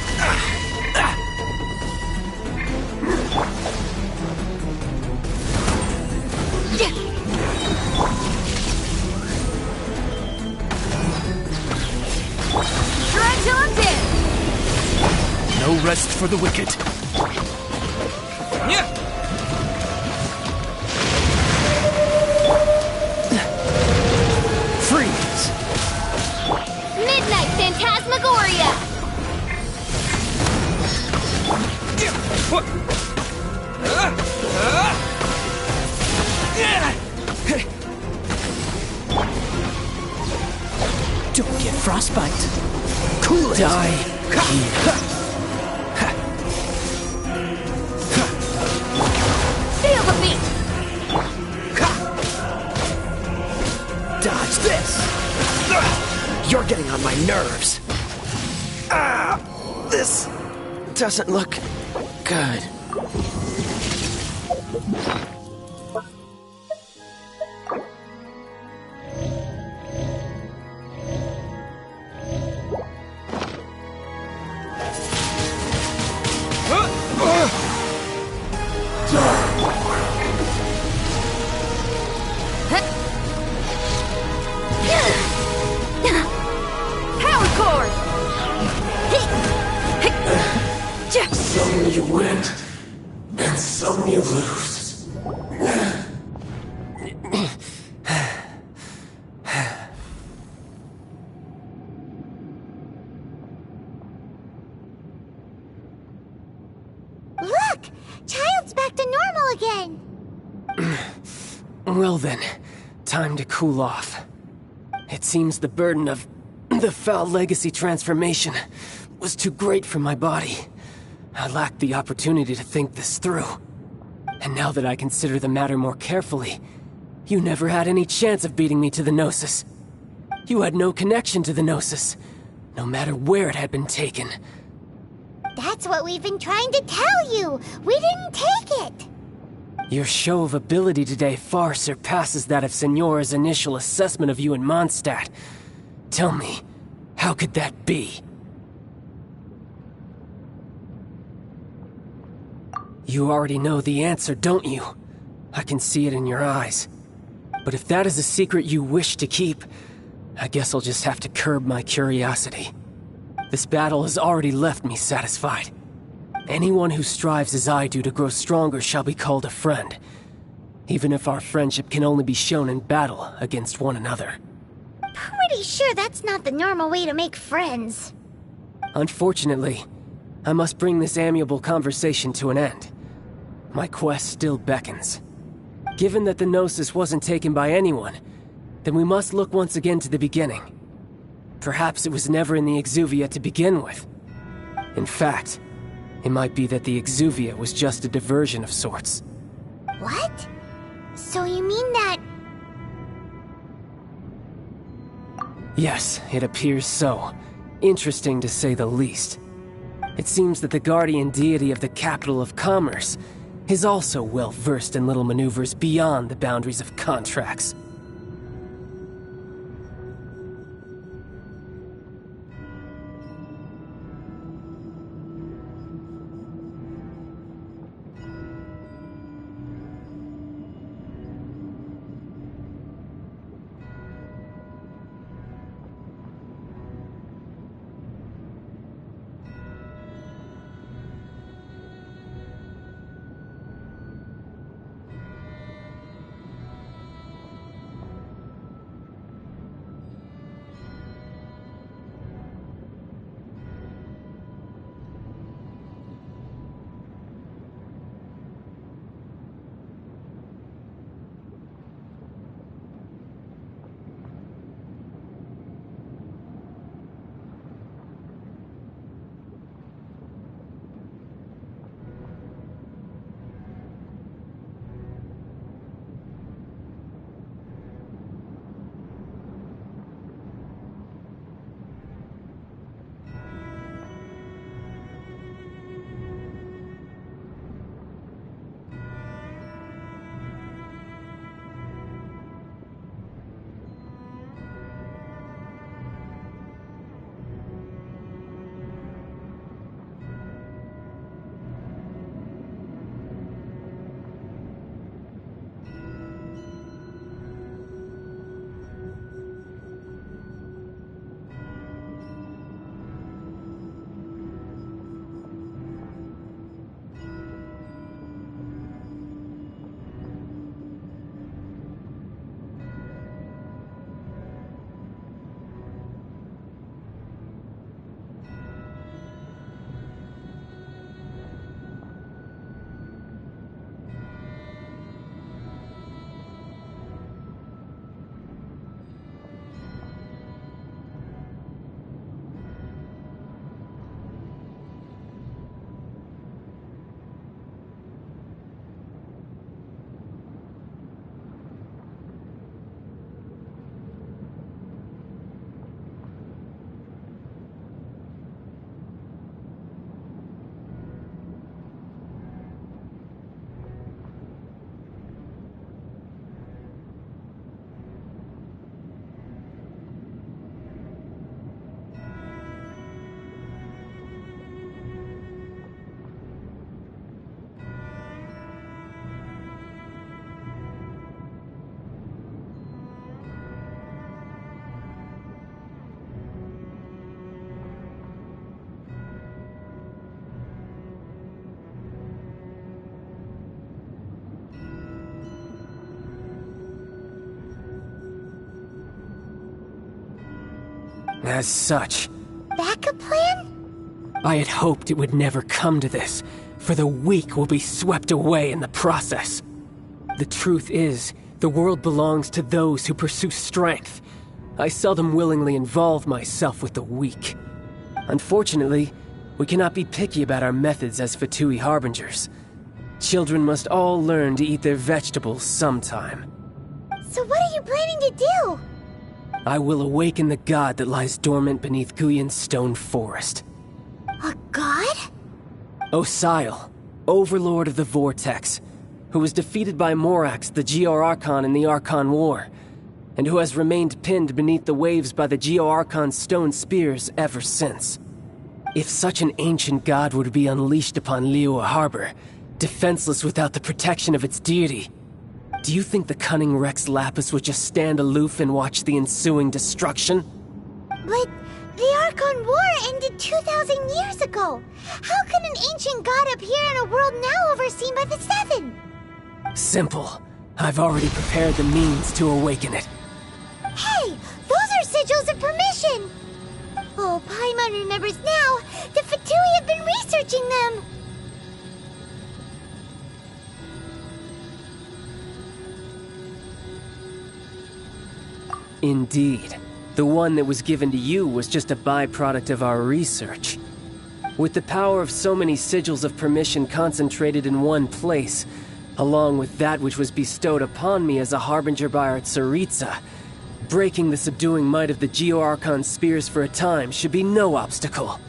Speaker 7: Try till I'm dead.
Speaker 10: No rest for the wicked. Freeze!
Speaker 7: Midnight Phantasmagoria.
Speaker 4: Don't get frostbite. Cool it.
Speaker 10: Die.
Speaker 7: Feel the beat.
Speaker 4: Dodge this. You're getting on my nerves.
Speaker 1: This doesn't look good.
Speaker 7: Power cord.
Speaker 2: Some you win, and some you lose.
Speaker 3: Look! Child's back to normal again!
Speaker 10: Well then, time to cool off. It seems the burden of the foul legacy transformation was too great for my body. I lacked the opportunity to think this through. And now that I consider the matter more carefully, you never had any chance of beating me to the Gnosis. You had no connection to the Gnosis, no matter where it had been taken.
Speaker 3: That's what we've been trying to tell you! We didn't take it!
Speaker 10: Your show of ability today far surpasses that of Signora's initial assessment of you in Mondstadt. Tell me, how could that be? You already know the answer, don't you? I can see it in your eyes. But if that is a secret you wish to keep, I guess I'll just have to curb my curiosity. This battle has already left me satisfied. Anyone who strives as I do to grow stronger shall be called a friend, even if our friendship can only be shown in battle against one another.
Speaker 3: Pretty sure that's not the normal way to make friends.
Speaker 10: Unfortunately, I must bring this amiable conversation to an end. My quest still beckons. Given that the Gnosis wasn't taken by anyone, then we must look once again to the beginning. Perhaps it was never in the Exuvia to begin with. In fact, it might be that the Exuvia was just a diversion of sorts.
Speaker 3: What? So you mean that...
Speaker 10: Yes, it appears so. Interesting to say the least. It seems that the guardian deity of the capital of commerce is also well versed in little maneuvers beyond the boundaries of contracts. As such,
Speaker 3: Backup plan?
Speaker 10: I had hoped it would never come to this, for the weak will be swept away in the process. The truth is, the world belongs to those who pursue strength. I seldom willingly involve myself with the weak. Unfortunately, we cannot be picky about our methods as Fatui Harbingers. Children must all learn to eat their vegetables sometime.
Speaker 3: So what are you planning to do?
Speaker 10: I will awaken the god that lies dormant beneath Guyon's stone forest.
Speaker 3: A god?
Speaker 10: Osial, overlord of the Vortex, who was defeated by Morax, the Geo-Archon in the Archon War, and who has remained pinned beneath the waves by the Geo-Archon's stone spears ever since. If such an ancient god were to be unleashed upon Liyue Harbor, defenseless without the protection of its deity, do you think the cunning Rex Lapis would just stand aloof and watch the ensuing destruction?
Speaker 3: But the Archon War ended 2,000 years ago. How can an ancient god appear in a world now overseen by the Seven?
Speaker 10: Simple. I've already prepared the means to awaken it.
Speaker 3: Hey, those are sigils of permission! Oh, Paimon remembers now. The Fatui have been researching them.
Speaker 10: Indeed. The one that was given to you was just a byproduct of our research. With the power of so many sigils of permission concentrated in one place, along with that which was bestowed upon me as a harbinger by our Tsaritsa, breaking the subduing might of the Geo-Archon spears for a time should be no obstacle.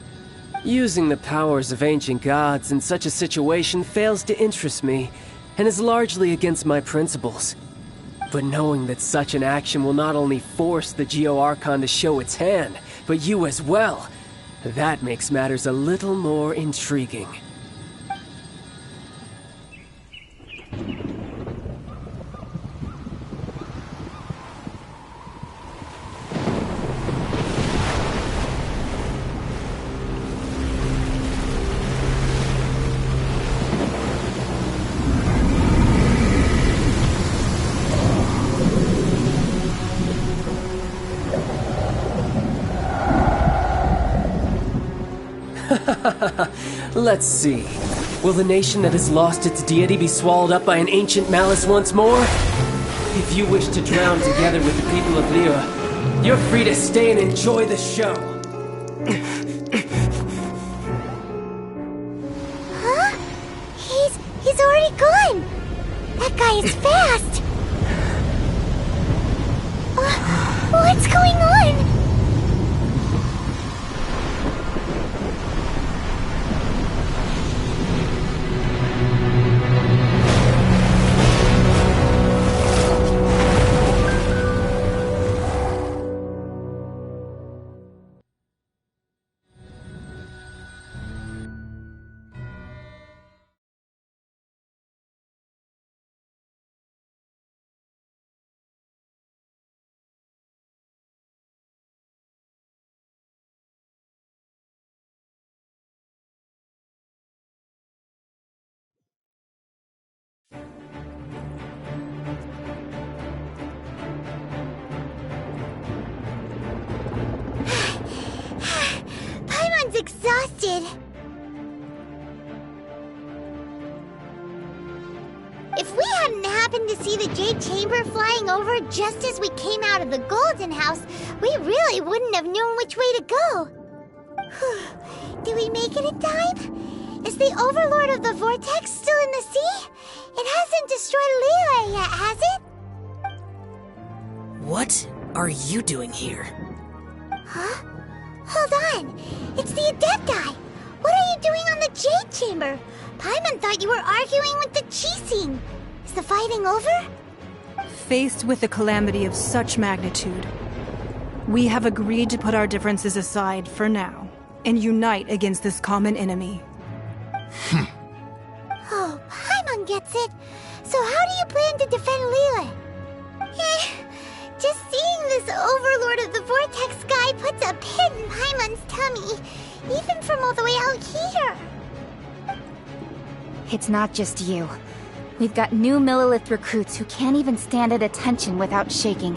Speaker 10: Using the powers of ancient gods in such a situation fails to interest me, and is largely against my principles. But knowing that such an action will not only force the Geo-Archon to show its hand, but you as well, that makes matters a little more intriguing. Let's see. Will the nation that has lost its deity be swallowed up by an ancient malice once more? If you wish to drown together with the people of Liyue, you're free to stay and enjoy the show.
Speaker 3: Huh? He's already gone. That guy is fast. What's going on? Paimon's exhausted. If we hadn't happened to see the Jade Chamber flying over just as we came out of the Golden House, we really wouldn't have known which way to go. Did we make it in time? Is the Overlord of the Vortex still in the sea? It hasn't destroyed Liyue yet, has it?
Speaker 4: What are you doing here?
Speaker 3: Huh? Hold on. It's the Adepti. What are you doing on the Jade Chamber? Paimon thought you were arguing with the Qixing. Is the fighting over?
Speaker 11: Faced with a calamity of such magnitude, we have agreed to put our differences aside for now and unite against this common enemy.
Speaker 3: Oh, Paimon gets it. So how do you plan to defend Liyue? Just seeing this Overlord of the Vortex guy puts a pit in Paimon's tummy, even from all the way out here.
Speaker 12: It's not just you. We've got new Millilith recruits who can't even stand at attention without shaking.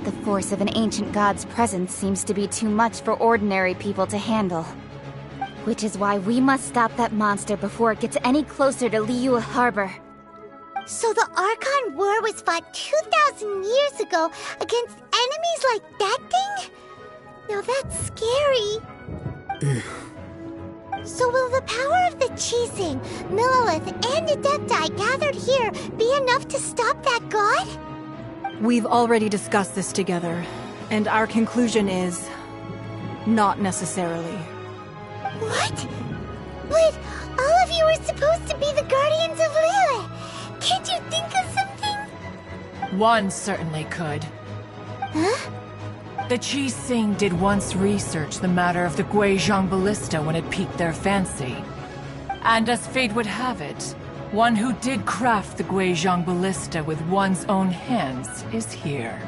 Speaker 12: The force of an ancient god's presence seems to be too much for ordinary people to handle. Which is why we must stop that monster before it gets any closer to Liyue Harbor.
Speaker 3: So the Archon War was fought 2,000 years ago against enemies like that thing? Now that's scary. So will the power of the Qixing, Millelith, and Adepti gathered here be enough to stop that god?
Speaker 11: We've already discussed this together, and our conclusion is... not necessarily.
Speaker 3: What? But all of you were supposed to be the Guardians of Liyue. Can't you think of something?
Speaker 13: One certainly could.
Speaker 3: Huh?
Speaker 13: The Qixing did once research the matter of the Guizhong Ballista when it piqued their fancy. And as fate would have it, one who did craft the Guizhong Ballista with one's own hands is here.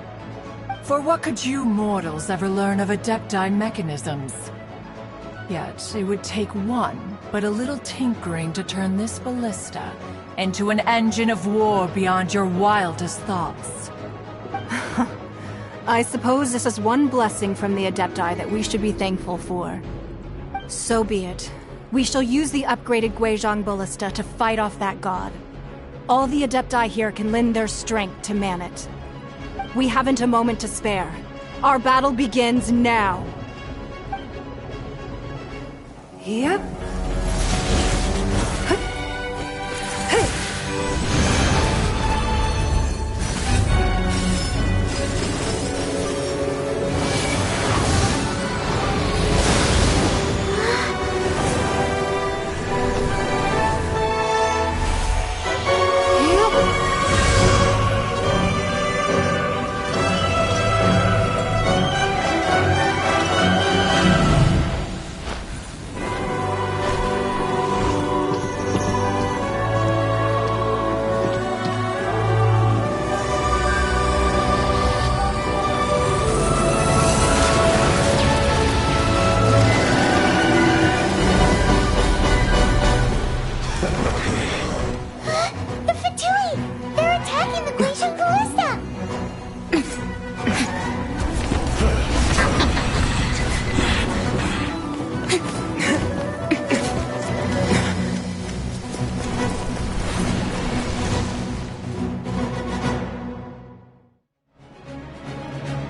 Speaker 13: For what could you mortals ever learn of Adepti mechanisms? Yet, it would take one, but a little tinkering to turn this ballista into an engine of war beyond your wildest thoughts.
Speaker 11: I suppose this is one blessing from the Adepti that we should be thankful for. So be it. We shall use the upgraded Guizhong Ballista to fight off that god. All the Adepti here can lend their strength to man it. We haven't a moment to spare. Our battle begins now. Yep.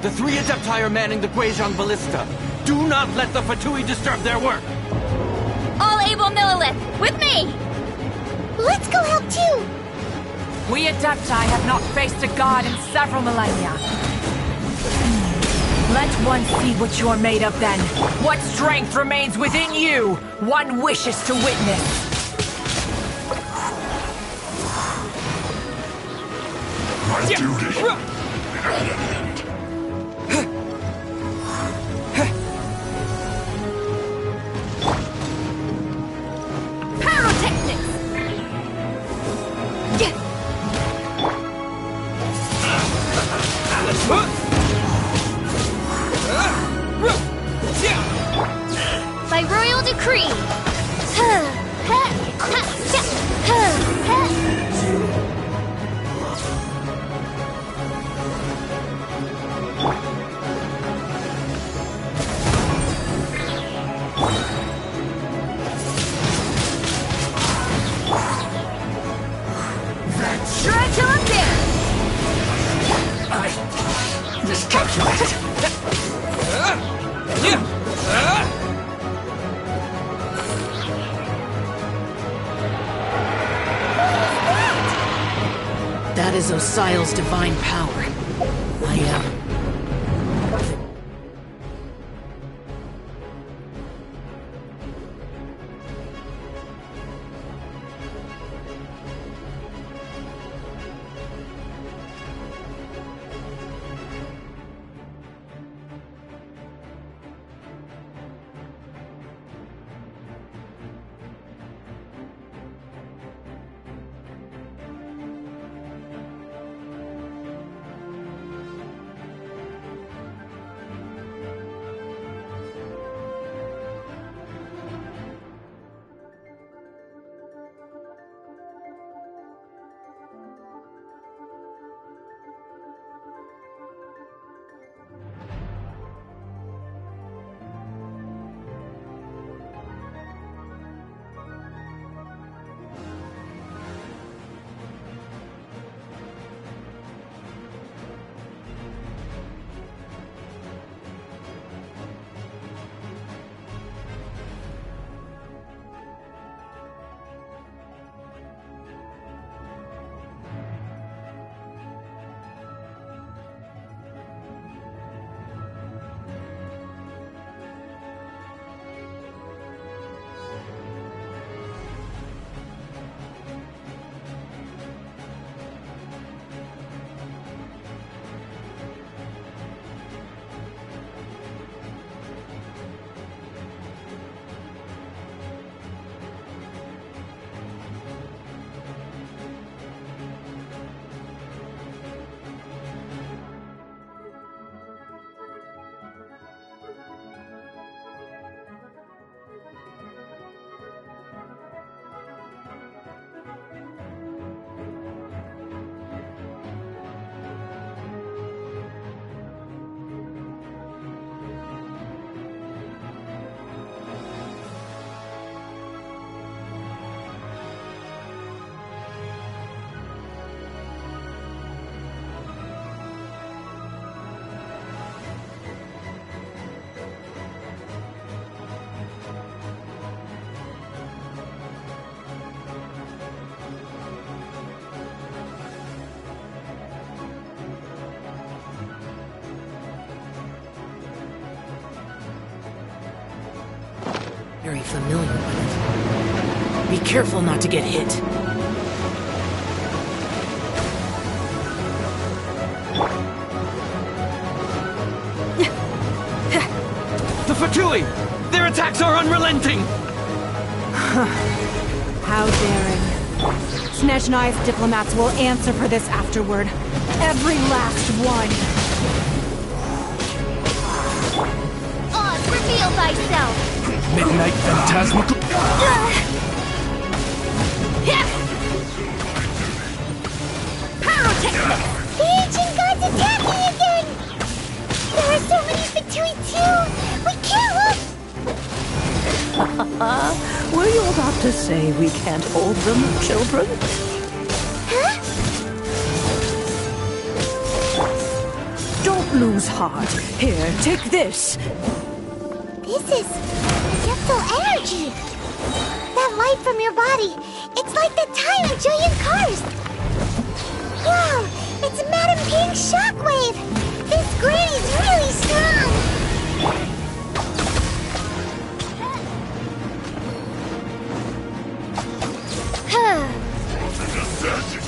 Speaker 14: The three Adepti are manning the Guizhong Ballista. Do not let the Fatui disturb their work!
Speaker 7: All able Millelith, with me!
Speaker 3: Let's go help too!
Speaker 13: We Adepti have not faced a god in several millennia. Let one see what you're made of then. What strength remains within you, one wishes to witness.
Speaker 2: My duty at an end.
Speaker 7: By royal decree. Shred till I'm dead.
Speaker 2: I miscalculated.
Speaker 13: That is Osial's divine power. I am.
Speaker 15: very familiar with it. Be careful not to get hit.
Speaker 14: The Fatui! Their attacks are unrelenting!
Speaker 11: How daring. Snezhnai's diplomats will answer for this afterward. Every last one.
Speaker 7: Oz, reveal thyself!
Speaker 9: Midnight Phantasmical...
Speaker 7: Pyrotechnics!
Speaker 3: The ancient gods attacking again! There are so many Fatui too! We can't
Speaker 16: Were you about to say we can't hold them, children?
Speaker 3: Huh?
Speaker 16: Don't lose heart. Here, take this.
Speaker 3: This is Septal energy! That light from your body, it's like the time of Julian Cars! Wow, it's Madame Ping's shockwave! This granny's really strong!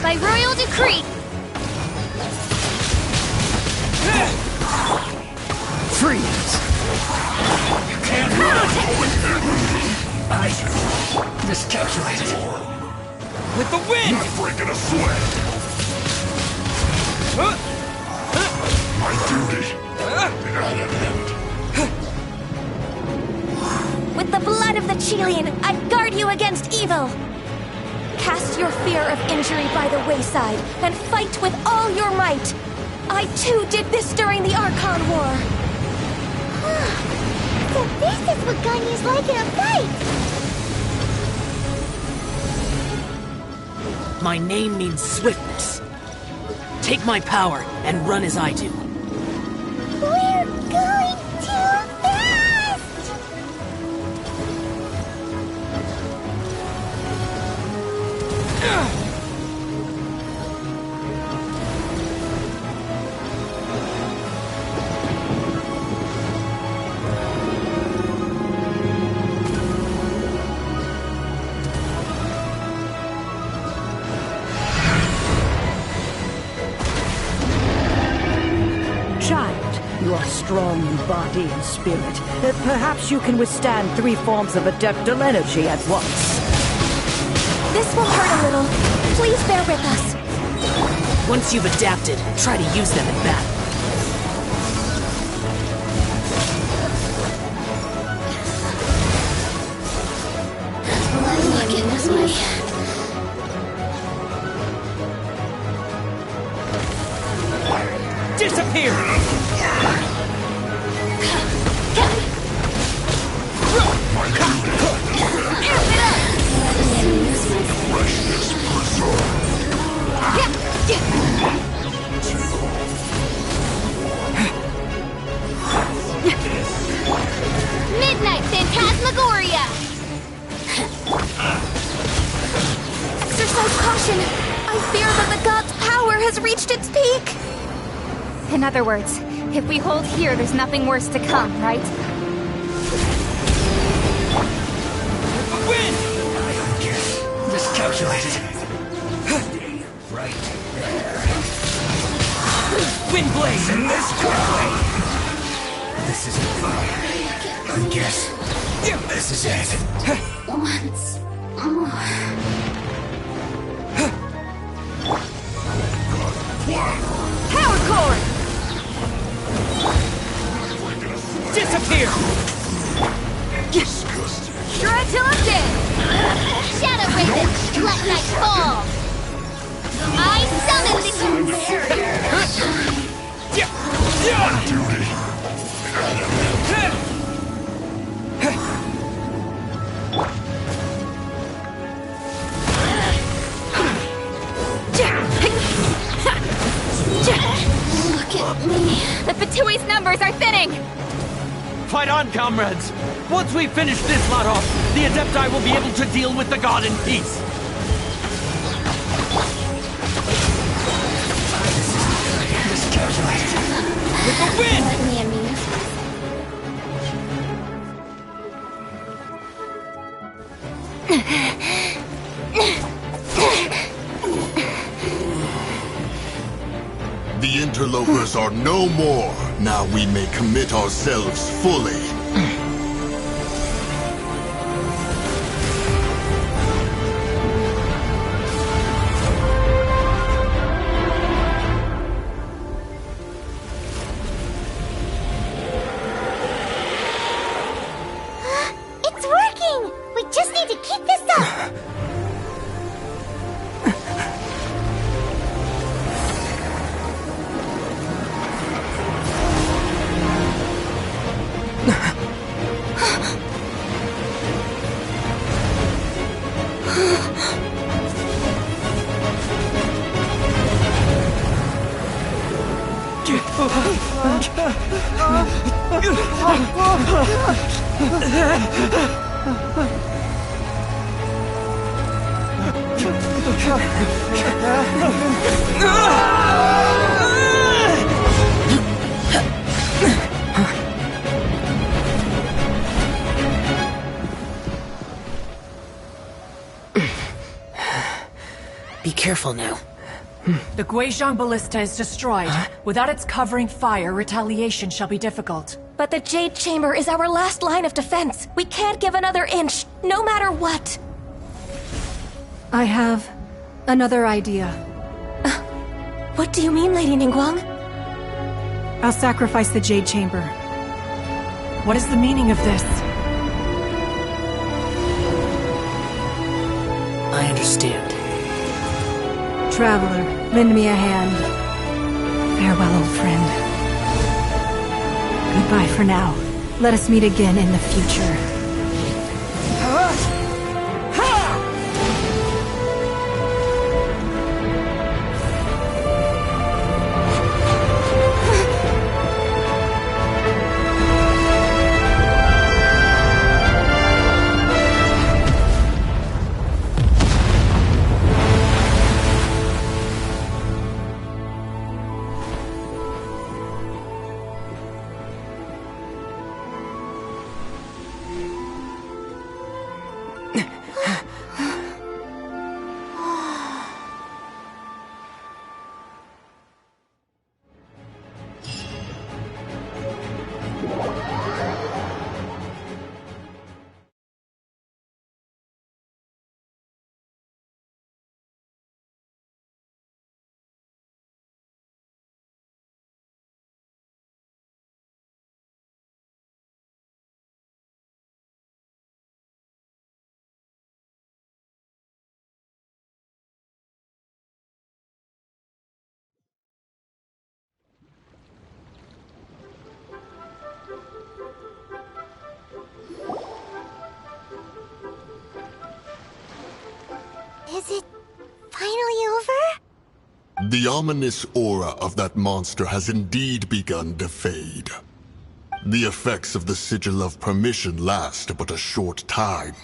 Speaker 7: By royal decree!
Speaker 9: Freeze!
Speaker 2: I miscalculated.
Speaker 14: With the wind!
Speaker 2: Not breaking a sweat. My duty.
Speaker 8: With the blood of the Chelian, I guard you against evil! Cast your fear of injury by the wayside, and fight with all your might! I too did this during the Archon War!
Speaker 3: So this is what Ganyu's like in a fight!
Speaker 15: My name means swiftness. Take my power and run as I do.
Speaker 3: We're going too fast!
Speaker 16: Child, you are strong in body and spirit. Perhaps you can withstand 3 forms of adeptal energy at once.
Speaker 8: This will hurt a little. Please bear with us.
Speaker 15: Once you've adapted, try to use them in battle.
Speaker 7: Look at this way.
Speaker 14: Disappear!
Speaker 7: Midnight Phantasmagoria!
Speaker 8: Exercise caution. I fear that the god's power has reached its peak.
Speaker 12: In other words, if we hold here, there's nothing worse to come, right?
Speaker 14: Wind!
Speaker 2: Miscalculated. Right there.
Speaker 14: Wind blade!
Speaker 2: In this quickly. This isn't fun. I guess this is it.
Speaker 7: Once more.
Speaker 15: Power cord!
Speaker 14: Disappear!
Speaker 7: Shred till I'm dead! Shadow Raven, let night fall! I summon the...
Speaker 2: Duty.
Speaker 7: Look at me.
Speaker 12: The Fatui's numbers are thinning!
Speaker 14: Fight on, comrades! Once we finish this lot off, the Adepti will be able to deal with the god in peace!
Speaker 2: Miscalculated.
Speaker 14: With the wind!
Speaker 7: Let me amuse
Speaker 5: The interlopers are no more. Now we may commit ourselves fully.
Speaker 3: It's working! We just need to keep this up!
Speaker 15: Be careful now.
Speaker 13: The Guizhong Ballista is destroyed. Without its covering fire, retaliation shall be difficult.
Speaker 8: But the Jade Chamber is our last line of defense. We can't give another inch, no matter what.
Speaker 11: I have another idea.
Speaker 8: What do you mean, Lady Ningguang?
Speaker 11: I'll sacrifice the Jade Chamber.
Speaker 13: What is the meaning of this?
Speaker 15: I understand.
Speaker 11: Traveler, lend me a hand. Farewell, old friend. Goodbye for now. Let us meet again in the future.
Speaker 3: Is it finally over?
Speaker 5: The ominous aura of that monster has indeed begun to fade. The effects of the Sigil of Permission last but a short time.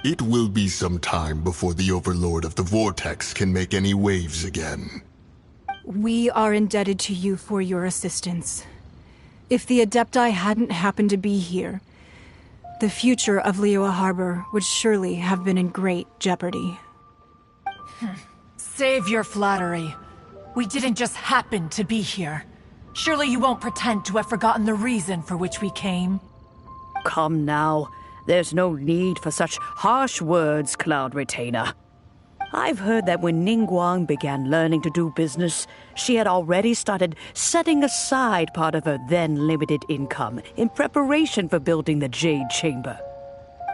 Speaker 5: It will be some time before the Overlord of the Vortex can make any waves again.
Speaker 11: We are indebted to you for your assistance. If the Adepti hadn't happened to be here, the future of Liyue Harbor would surely have been in great jeopardy.
Speaker 13: Save your flattery. We didn't just happen to be here. Surely you won't pretend to have forgotten the reason for which we came.
Speaker 16: Come now. There's no need for such harsh words, Cloud Retainer. I've heard that when Ningguang began learning to do business, she had already started setting aside part of her then limited income in preparation for building the Jade Chamber.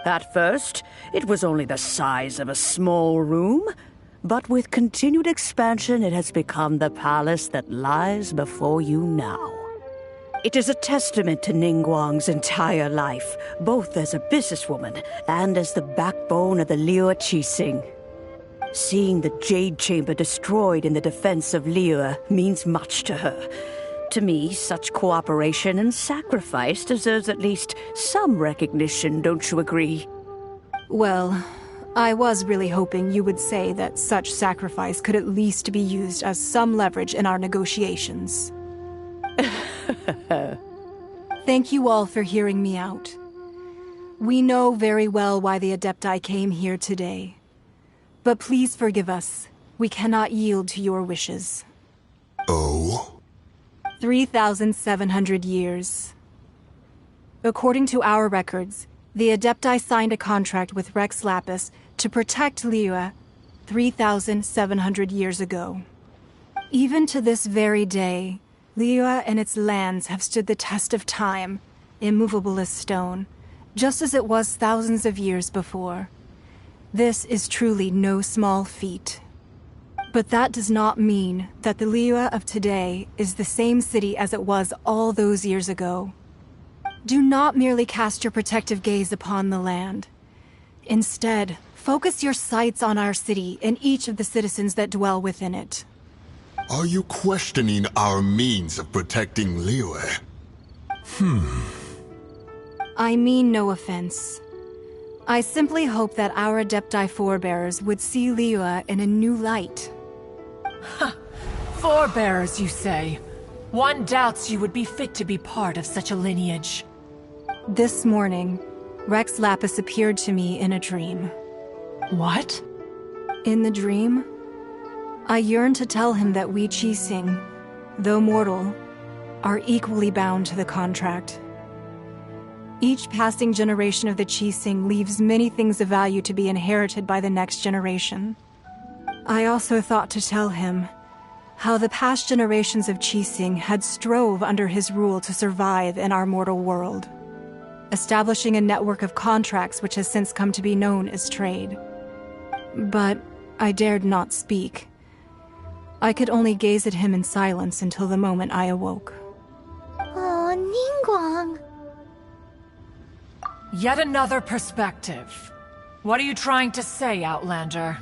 Speaker 16: At first, it was only the size of a small room, but with continued expansion, it has become the palace that lies before you now. It is a testament to Ningguang's entire life, both as a businesswoman and as the backbone of the Liyue Qixing. Seeing the Jade Chamber destroyed in the defense of Liyue means much to her. To me, such cooperation and sacrifice deserves at least some recognition, don't you agree?
Speaker 11: Well, I was really hoping you would say that such sacrifice could at least be used as some leverage in our negotiations. Thank you all for hearing me out. We know very well why the Adepti came here today. But please forgive us. We cannot yield to your wishes.
Speaker 5: Oh?
Speaker 11: 3,700 years. According to our records, the Adepti signed a contract with Rex Lapis to protect Liyue 3,700 years ago. Even to this very day, Liyue and its lands have stood the test of time, immovable as stone, just as it was thousands of years before. This is truly no small feat. But that does not mean that the Liyue of today is the same city as it was all those years ago. Do not merely cast your protective gaze upon the land. Instead, focus your sights on our city and each of the citizens that dwell within it.
Speaker 5: Are you questioning our means of protecting Liyue?
Speaker 11: I mean no offense. I simply hope that our Adepti forebears would see Liyue in a new light.
Speaker 13: Forebearers, you say? One doubts you would be fit to be part of such a lineage.
Speaker 11: This morning, Rex Lapis appeared to me in a dream.
Speaker 13: What?
Speaker 11: In the dream, I yearned to tell him that we Qixing, though mortal, are equally bound to the contract. Each passing generation of the Qixing leaves many things of value to be inherited by the next generation. I also thought to tell him how the past generations of Qixing had strove under his rule to survive in our mortal world, establishing a network of contracts which has since come to be known as trade. But I dared not speak. I could only gaze at him in silence until the moment I awoke.
Speaker 3: Oh, Ningguang.
Speaker 13: Yet another perspective. What are you trying to say, Outlander?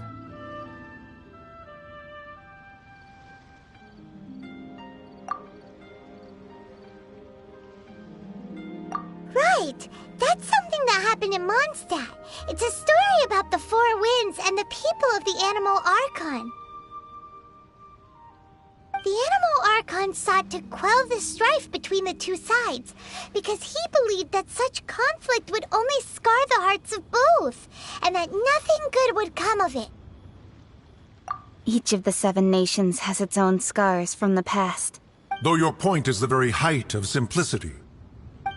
Speaker 3: Right! That's something that happened in Mondstadt. It's a story about the Four Winds and the people of the Animal Archon. The Animal Archon sought to quell the strife between the two sides, because he believed that such conflict would only scar the hearts of both, and that nothing good would come of it.
Speaker 12: Each of the 7 nations has its own scars from the past.
Speaker 17: Though your point is the very height of simplicity.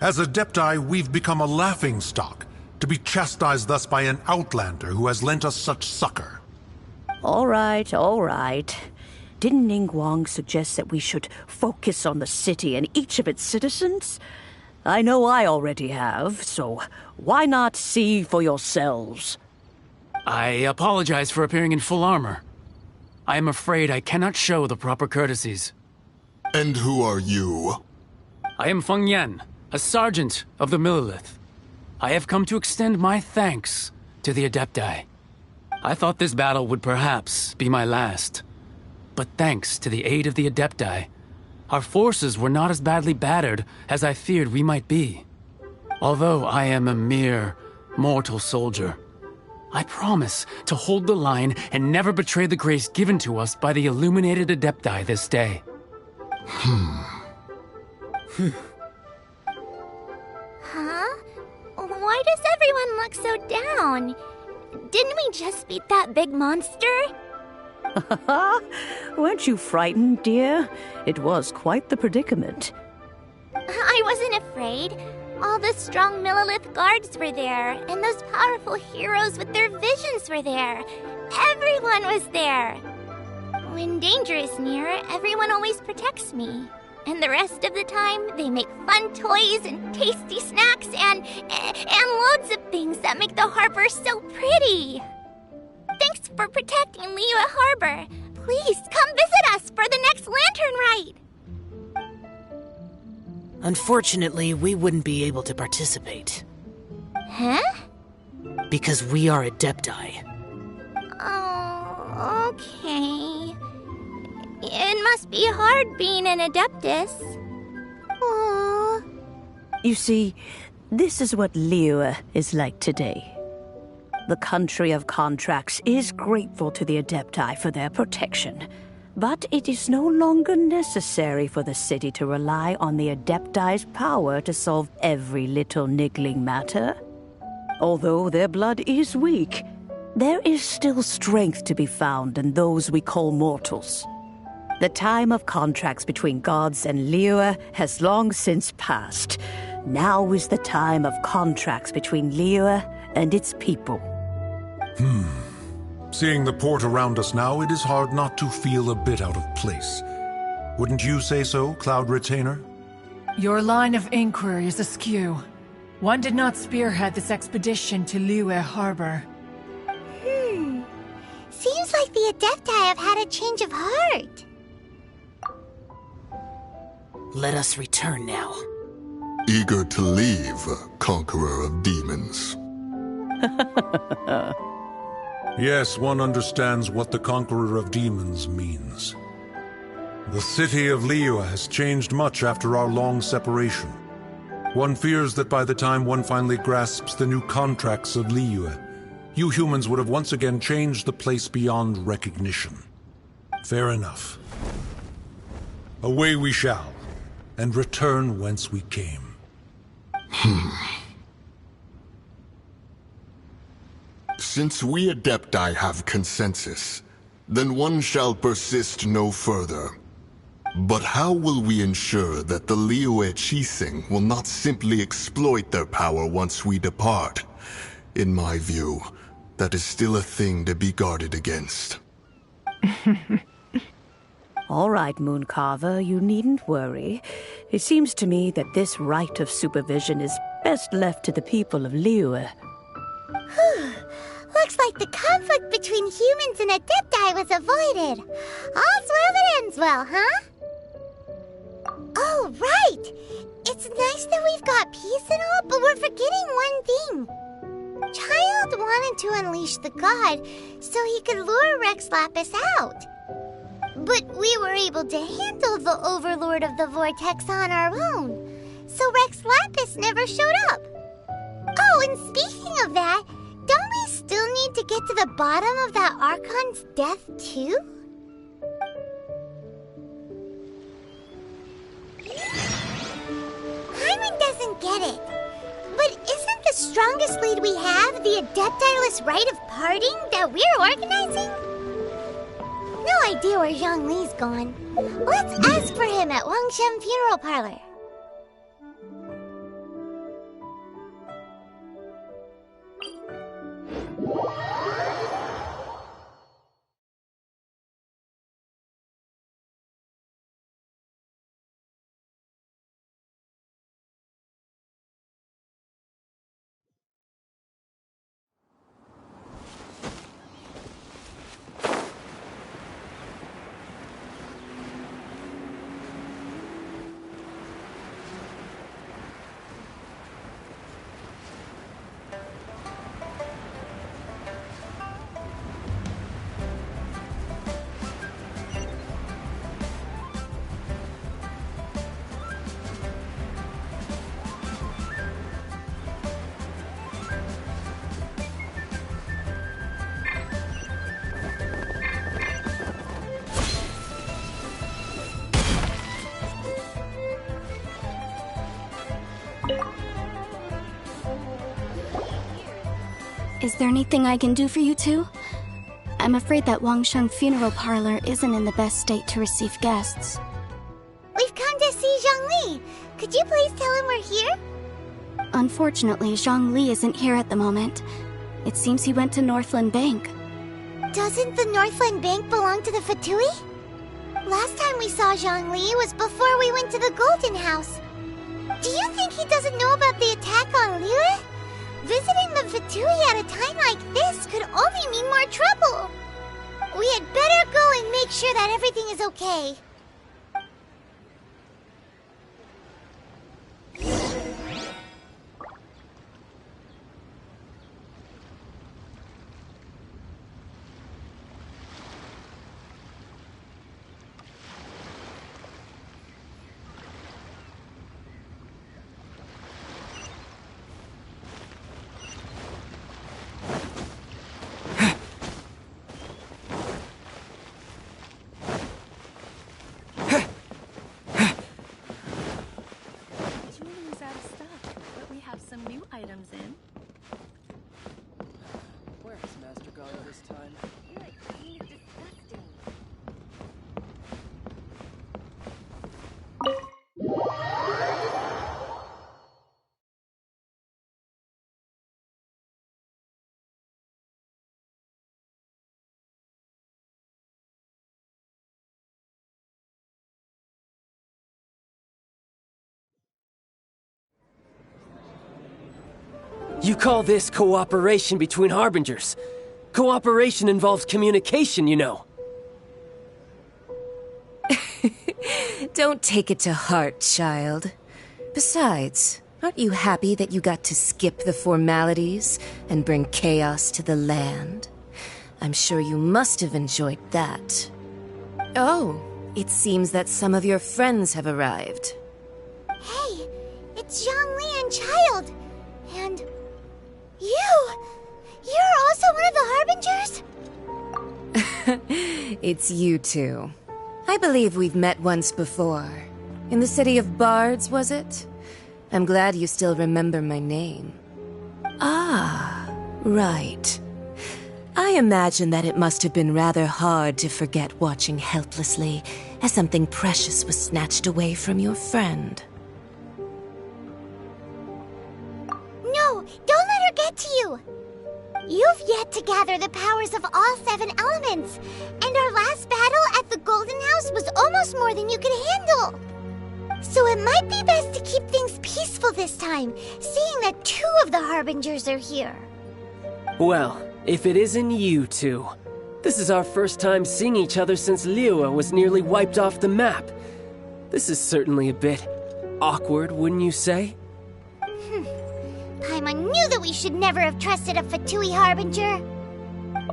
Speaker 17: As Adepti, we've become a laughingstock, to be chastised thus by an outlander who has lent us such succor.
Speaker 16: All right, all right. Didn't Ningguang suggest that we should focus on the city and each of its citizens? I know I already have, so why not see for yourselves?
Speaker 15: I apologize for appearing in full armor. I am afraid I cannot show the proper courtesies.
Speaker 5: And who are you?
Speaker 15: I am Feng Yan, a sergeant of the Millelith. I have come to extend my thanks to the Adepti. I thought this battle would perhaps be my last. But thanks to the aid of the Adepti, our forces were not as badly battered as I feared we might be. Although I am a mere mortal soldier, I promise to hold the line and never betray the grace given to us by the illuminated Adepti this day.
Speaker 3: Huh? Why does everyone look so down? Didn't we just beat that big monster?
Speaker 16: Weren't you frightened, dear? It was quite the predicament.
Speaker 3: I wasn't afraid. All the strong Millelith guards were there, and those powerful heroes with their visions were there. Everyone was there. When danger is near, everyone always protects me. And the rest of the time, they make fun toys and tasty snacks and loads of things that make the harbor so pretty. Thanks for protecting Liyue Harbor. Please come visit us for the next lantern rite.
Speaker 15: Unfortunately, we wouldn't be able to participate.
Speaker 3: Huh?
Speaker 15: Because we are Adepti.
Speaker 3: Oh, okay. It must be hard being an Adeptus. Aww.
Speaker 16: You see, this is what Liyue is like today. The country of contracts is grateful to the Adepti for their protection, but it is no longer necessary for the city to rely on the Adepti's power to solve every little niggling matter. Although their blood is weak, there is still strength to be found in those we call mortals. The time of contracts between gods and Liyue has long since passed. Now is the time of contracts between Liyue and its people.
Speaker 17: Seeing the port around us now, it is hard not to feel a bit out of place. Wouldn't you say so, Cloud Retainer?
Speaker 13: Your line of inquiry is askew. One did not spearhead this expedition to Liyue Harbor.
Speaker 3: Seems like the Adepti have had a change of heart.
Speaker 4: Let us return now.
Speaker 5: Eager to leave, Conqueror of Demons.
Speaker 17: Yes, one understands what the Conqueror of Demons means. The city of Liyue has changed much after our long separation. One fears that by the time one finally grasps the new contracts of Liyue, you humans would have once again changed the place beyond recognition. Fair enough. Away we shall, and return whence we came.
Speaker 5: Since we Adepti have consensus, then one shall persist no further. But how will we ensure that the Liyue Qixing will not simply exploit their power once we depart? In my view, that is still a thing to be guarded against.
Speaker 16: All right, Mooncarver, you needn't worry. It seems to me that this right of supervision is best left to the people of Liyue.
Speaker 3: Looks like the conflict between humans and Adepti was avoided. All's well that ends well, huh? Oh, right! It's nice that we've got peace and all, but we're forgetting one thing. Child wanted to unleash the god so he could lure Rex Lapis out. But we were able to handle the Overlord of the Vortex on our own, so Rex Lapis never showed up. Oh, and speaking of that, don't we still need to get to the bottom of that Archon's death, too? Hyman doesn't get it. But isn't the strongest lead we have the Adeptiless rite of parting that we're organizing? No idea where Zhongli's gone. Let's ask for him at Wangshen Funeral Parlor.
Speaker 18: Is there anything I can do for you two? I'm afraid that Wangshen Funeral Parlor isn't in the best state to receive guests.
Speaker 3: We've come to see Zhongli. Could you please tell him we're here?
Speaker 18: Unfortunately, Zhongli isn't here at the moment. It seems he went to Northland Bank.
Speaker 3: Doesn't the Northland Bank belong to the Fatui? Last time we saw Zhongli was before we went to the Golden House. Do you think he doesn't know about the attack on Liyue? Visiting the Fatui at a time like this could only mean more trouble. We had better go and make sure that everything is okay.
Speaker 11: Items in.
Speaker 10: You call this cooperation between Harbingers? Cooperation involves communication, you know.
Speaker 19: Don't take it to heart, child. Besides, aren't you happy that you got to skip the formalities and bring chaos to the land? I'm sure you must have enjoyed that. Oh, it seems that some of your friends have arrived.
Speaker 3: Hey, it's Zhongli and Child. And you're also one of the Harbingers?
Speaker 19: It's you two. I believe we've met once before. In the city of Bards, was it? I'm glad you still remember my name. Ah, right. I imagine that it must have been rather hard to forget watching helplessly as something precious was snatched away from your friend.
Speaker 3: No, don't let her get to you! You've yet to gather the powers of all 7 elements, and our last battle at the Golden House was almost more than you could handle. So it might be best to keep things peaceful this time, seeing that 2 of the Harbingers are here.
Speaker 10: Well, if it isn't you two. This is our first time seeing each other since Liyue was nearly wiped off the map. This is certainly a bit awkward, wouldn't you say?
Speaker 3: Paimon knew that we should never have trusted a Fatui Harbinger.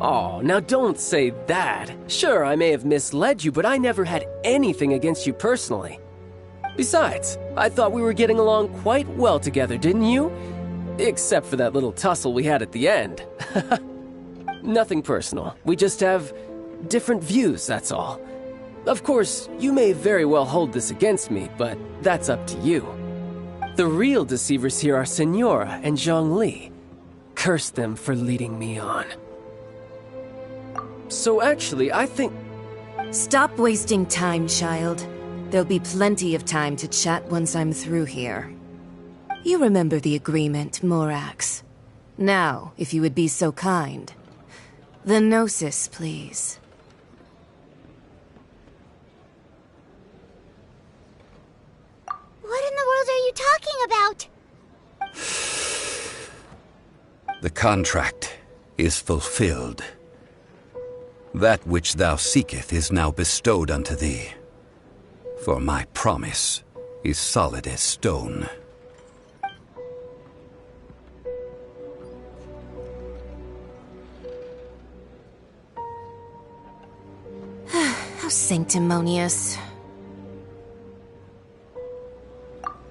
Speaker 10: Oh, now don't say that. Sure, I may have misled you, but I never had anything against you personally. Besides, I thought we were getting along quite well together, didn't you? Except for that little tussle we had at the end. Nothing personal. We just have different views, that's all. Of course, you may very well hold this against me, but that's up to you. The real deceivers here are Senora and Zhongli. Curse them for leading me on. So actually, I think...
Speaker 19: Stop wasting time, child. There'll be plenty of time to chat once I'm through here. You remember the agreement, Morax. Now, if you would be so kind. The Gnosis, please.
Speaker 3: What in the world are you talking about?
Speaker 6: The contract is fulfilled. That which thou seeketh is now bestowed unto thee. For my promise is solid as stone.
Speaker 19: How sanctimonious.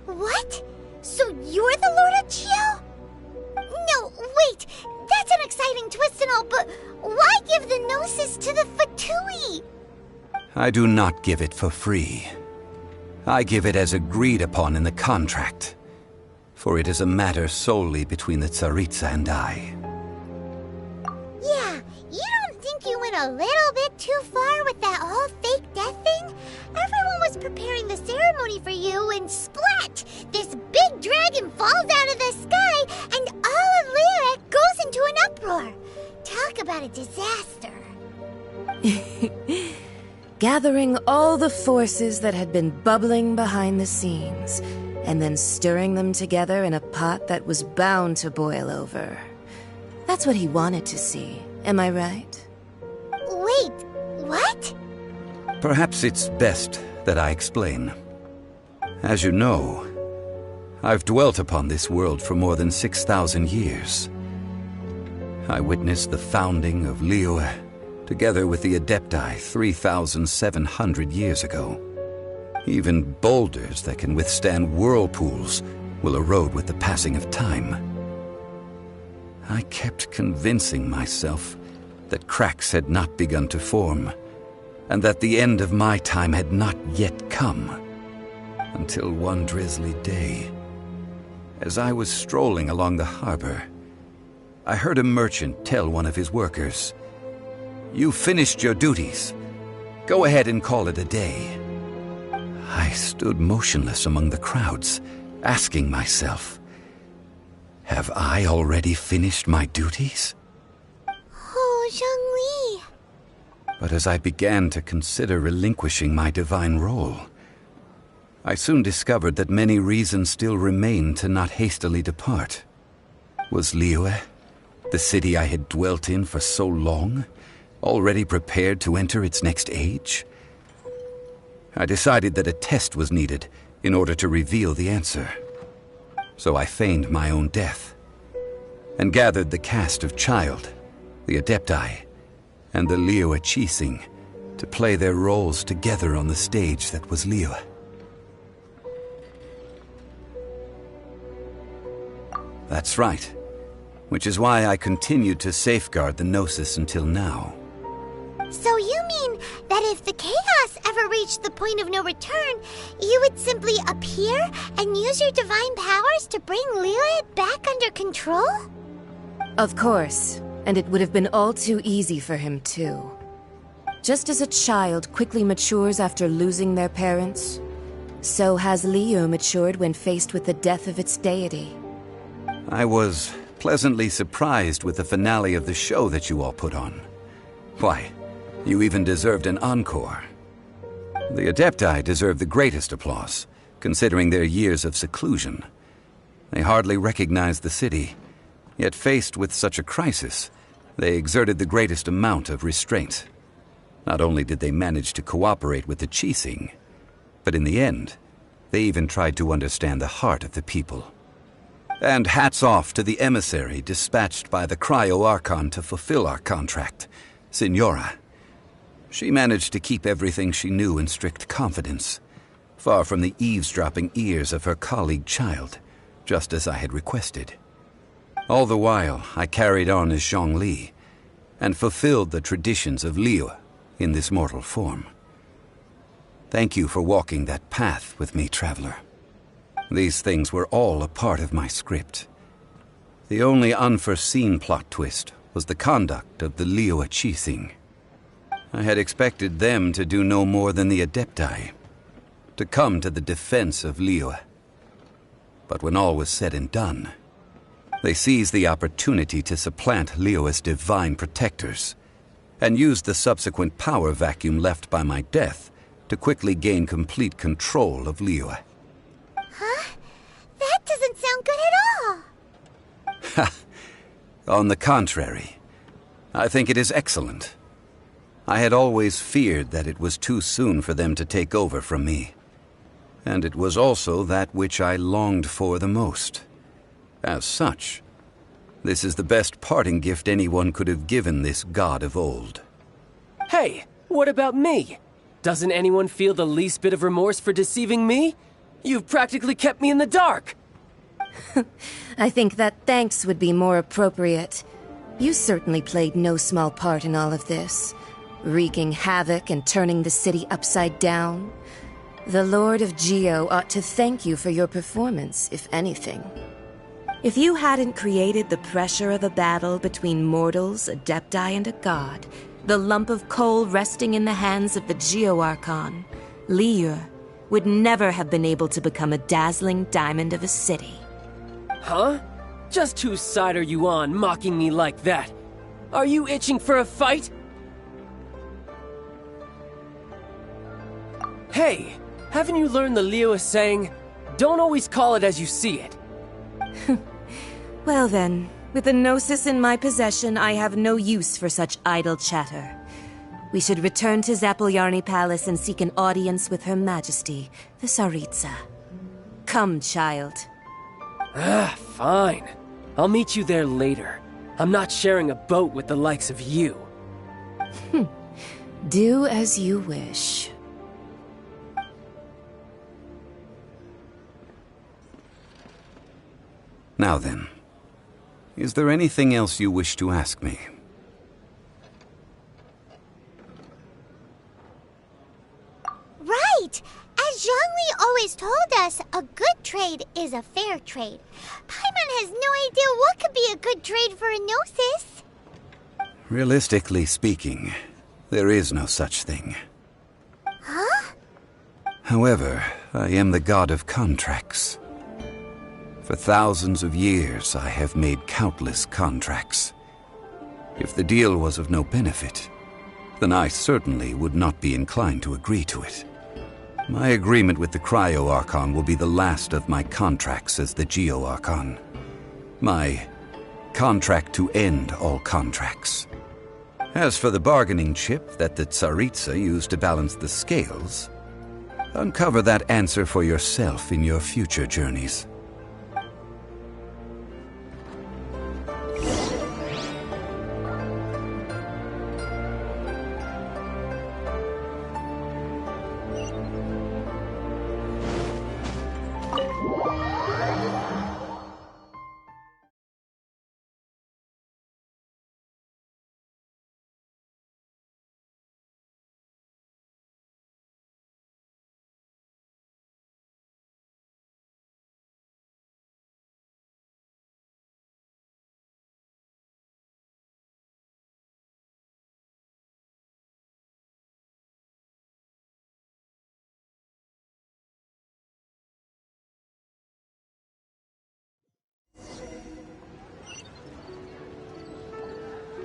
Speaker 3: What? So you're the Lord of Chio? No, wait! That's an exciting twist and all, but why give the Gnosis to the Fatui?
Speaker 6: I do not give it for free. I give it as agreed upon in the contract, for it is a matter solely between the Tsaritsa and I.
Speaker 3: Yeah, you don't think you went a little bit too far with that whole fake death thing? Everyone was preparing the ceremony for you, and splat! This big dragon falls out of the sky, and all of Lyric goes into an uproar. Talk about a disaster.
Speaker 19: Gathering all the forces that had been bubbling behind the scenes, and then stirring them together in a pot that was bound to boil over. That's what he wanted to see, am I right?
Speaker 3: Wait, what?
Speaker 6: Perhaps it's best that I explain. As you know, I've dwelt upon this world for more than 6,000 years. I witnessed the founding of Liyue, together with the Adepti 3,700 years ago. Even boulders that can withstand whirlpools will erode with the passing of time. I kept convincing myself that cracks had not begun to form, and that the end of my time had not yet come. Until one drizzly day, as I was strolling along the harbor, I heard a merchant tell one of his workers You finished your duties. Go ahead and call it a day. I stood motionless among the crowds, asking myself, have I already finished my duties?
Speaker 3: Oh, Zhongli.
Speaker 6: But as I began to consider relinquishing my divine role, I soon discovered that many reasons still remained to not hastily depart. Was Liyue, the city I had dwelt in for so long, already prepared to enter its next age? I decided that a test was needed in order to reveal the answer. So I feigned my own death, and gathered the cast of Child, the Adepti, and the Liyue Qixing to play their roles together on the stage that was Liyue. That's right, which is why I continued to safeguard the Gnosis until now.
Speaker 3: So you mean that if the chaos ever reached the point of no return, you would simply appear and use your divine powers to bring Liyue back under control?
Speaker 19: Of course, and it would have been all too easy for him too. Just as a child quickly matures after losing their parents, so has Liyue matured when faced with the death of its deity.
Speaker 6: I was pleasantly surprised with the finale of the show that you all put on. Why, you even deserved an encore. The Adepti deserve the greatest applause, considering their years of seclusion. They hardly recognized the city, yet faced with such a crisis, they exerted the greatest amount of restraint. Not only did they manage to cooperate with the Qixing, but in the end, they even tried to understand the heart of the people. And hats off to the emissary dispatched by the Cryo-Archon to fulfill our contract, Signora. She managed to keep everything she knew in strict confidence, far from the eavesdropping ears of her colleague Child, just as I had requested. All the while, I carried on as Zhongli, and fulfilled the traditions of Liyue in this mortal form. Thank you for walking that path with me, Traveler. These things were all a part of my script. The only unforeseen plot twist was the conduct of the Liyue Qixing. I had expected them to do no more than the Adepti, to come to the defense of Liyue. But when all was said and done, they seized the opportunity to supplant Liyue's divine protectors, and used the subsequent power vacuum left by my death to quickly gain complete control of Liyue.
Speaker 3: Huh? That doesn't sound good at all!
Speaker 6: Ha! On the contrary, I think it is excellent. I had always feared that it was too soon for them to take over from me. And it was also that which I longed for the most. As such, this is the best parting gift anyone could have given this god of old.
Speaker 10: Hey, what about me? Doesn't anyone feel the least bit of remorse for deceiving me? You've practically kept me in the dark!
Speaker 19: I think that thanks would be more appropriate. You certainly played no small part in all of this, wreaking havoc and turning the city upside down. The Lord of Geo ought to thank you for your performance, if anything. If you hadn't created the pressure of a battle between mortals, Adepti, and a god, the lump of coal resting in the hands of the Geo-Archon, Liyue would never have been able to become a dazzling diamond of a city.
Speaker 10: Huh? Just whose side are you on, mocking me like that? Are you itching for a fight? Hey, haven't you learned the Liyue saying, don't always call it as you see it?
Speaker 19: Well then, with the Gnosis in my possession, I have no use for such idle chatter. We should return to Zapoljarny Palace and seek an audience with Her Majesty, the Tsaritsa. Come, Child.
Speaker 10: Fine. I'll meet you there later. I'm not sharing a boat with the likes of you.
Speaker 19: Do as you wish.
Speaker 6: Now then, is there anything else you wish to ask me?
Speaker 3: Right! As Zhongli always told us, a good trade is a fair trade. Paimon has no idea what could be a good trade for a Gnosis.
Speaker 6: Realistically speaking, there is no such thing.
Speaker 3: Huh?
Speaker 6: However, I am the god of contracts. For thousands of years, I have made countless contracts. If the deal was of no benefit, then I certainly would not be inclined to agree to it. My agreement with the Cryo-Archon will be the last of my contracts as the Geo-Archon. My contract to end all contracts. As for the bargaining chip that the Tsaritsa used to balance the scales, uncover that answer for yourself in your future journeys.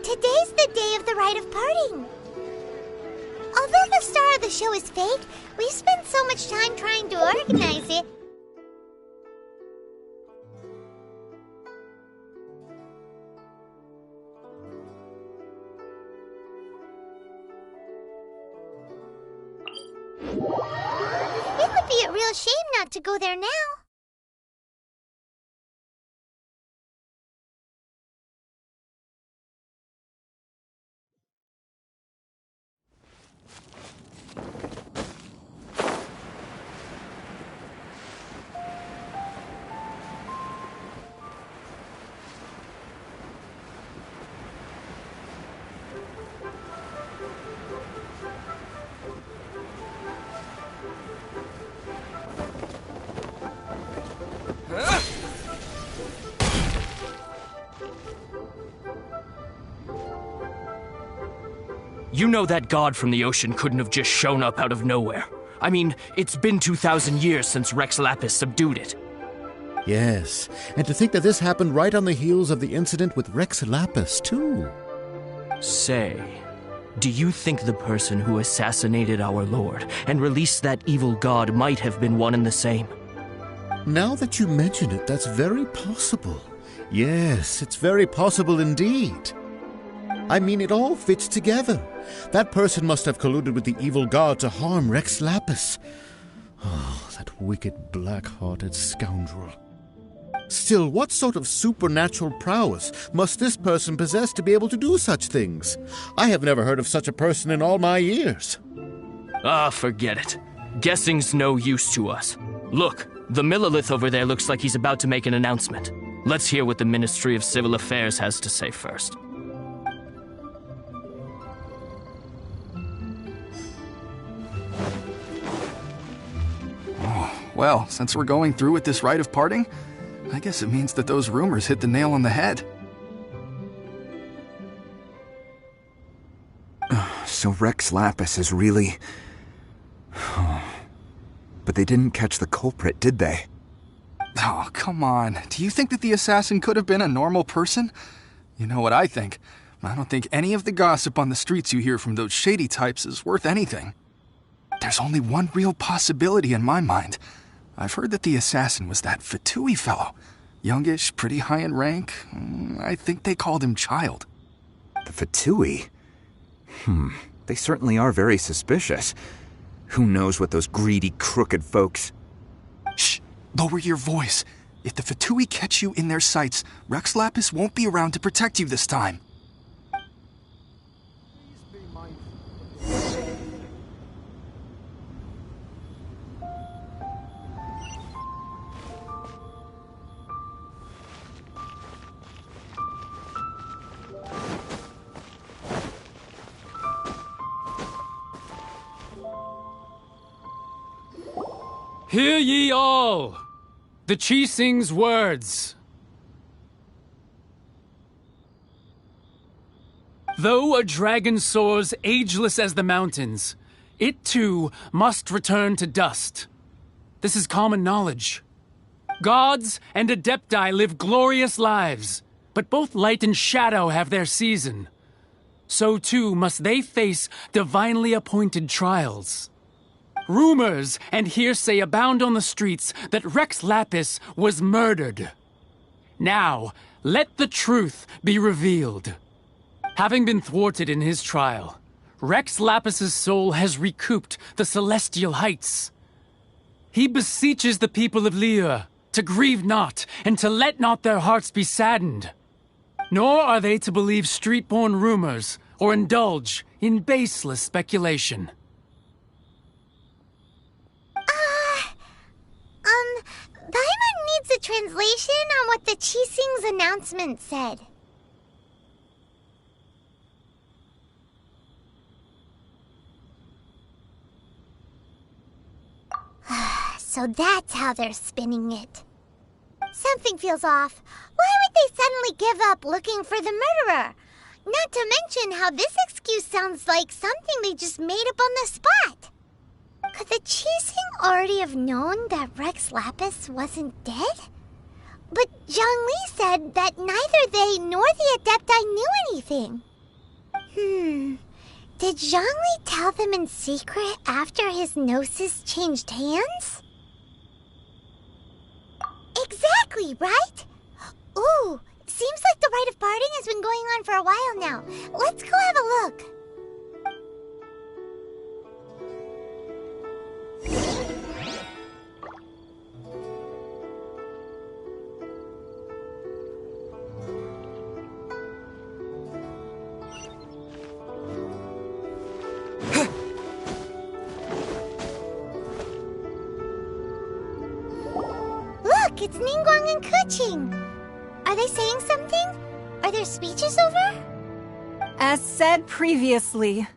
Speaker 3: Today's the day of the rite of parting. Although the star of the show is fake, we spent so much time trying to organize it. It would be a real shame not to go there now.
Speaker 20: You know that god from the ocean couldn't have just shown up out of nowhere. I mean, it's been 2,000 years since Rex Lapis subdued it.
Speaker 21: Yes, and to think that this happened right on the heels of the incident with Rex Lapis, too.
Speaker 20: Say, do you think the person who assassinated our lord and released that evil god might have been one and the same?
Speaker 21: Now that you mention it, that's very possible. Yes, it's very possible indeed. I mean, it all fits together. That person must have colluded with the evil god to harm Rex Lapis. Oh, that wicked, black-hearted scoundrel. Still, what sort of supernatural prowess must this person possess to be able to do such things? I have never heard of such a person in all my years.
Speaker 20: Ah, forget it. Guessing's no use to us. Look, the Millilith over there looks like he's about to make an announcement. Let's hear what the Ministry of Civil Affairs has to say first.
Speaker 9: Well, since we're going through with this rite of parting, I guess it means that those rumors hit the nail on the head.
Speaker 22: So Rex Lapis is really... But they didn't catch the culprit, did they?
Speaker 9: Oh, come on. Do you think that the assassin could have been a normal person? You know what I think. I don't think any of the gossip on the streets you hear from those shady types is worth anything. There's only one real possibility in my mind. I've heard that the assassin was that Fatui fellow. Youngish, pretty high in rank. I think they called him Child.
Speaker 22: The Fatui? They certainly are very suspicious. Who knows what those greedy, crooked folks...
Speaker 9: Shh! Lower your voice. If the Fatui catch you in their sights, Rex Lapis won't be around to protect you this time.
Speaker 15: Hear ye all! The Chi-Sing's words. Though a dragon soars ageless as the mountains, it too must return to dust. This is common knowledge. Gods and Adepti live glorious lives, but both light and shadow have their season. So too must they face divinely appointed trials. Rumors and hearsay abound on the streets that Rex Lapis was murdered. Now, let the truth be revealed. Having been thwarted in his trial, Rex Lapis's soul has recouped the celestial heights. He beseeches the people of Liyue to grieve not and to let not their hearts be saddened. Nor are they to believe street-born rumors or indulge in baseless speculation.
Speaker 3: Paimon needs a translation on what the Qixing's announcement said. So that's how they're spinning it. Something feels off. Why would they suddenly give up looking for the murderer? Not to mention how this excuse sounds like something they just made up on the spot. Could the Qixing already have known that Rex Lapis wasn't dead? But Zhongli said that neither they nor the Adepti knew anything. Did Zhongli tell them in secret after his gnosis changed hands? Exactly, right? Ooh, seems like the rite of parting has been going on for a while now. Let's go have a look. Look, it's Ningguang and Keqing. Are they saying something? Are their speeches over?
Speaker 11: As said previously,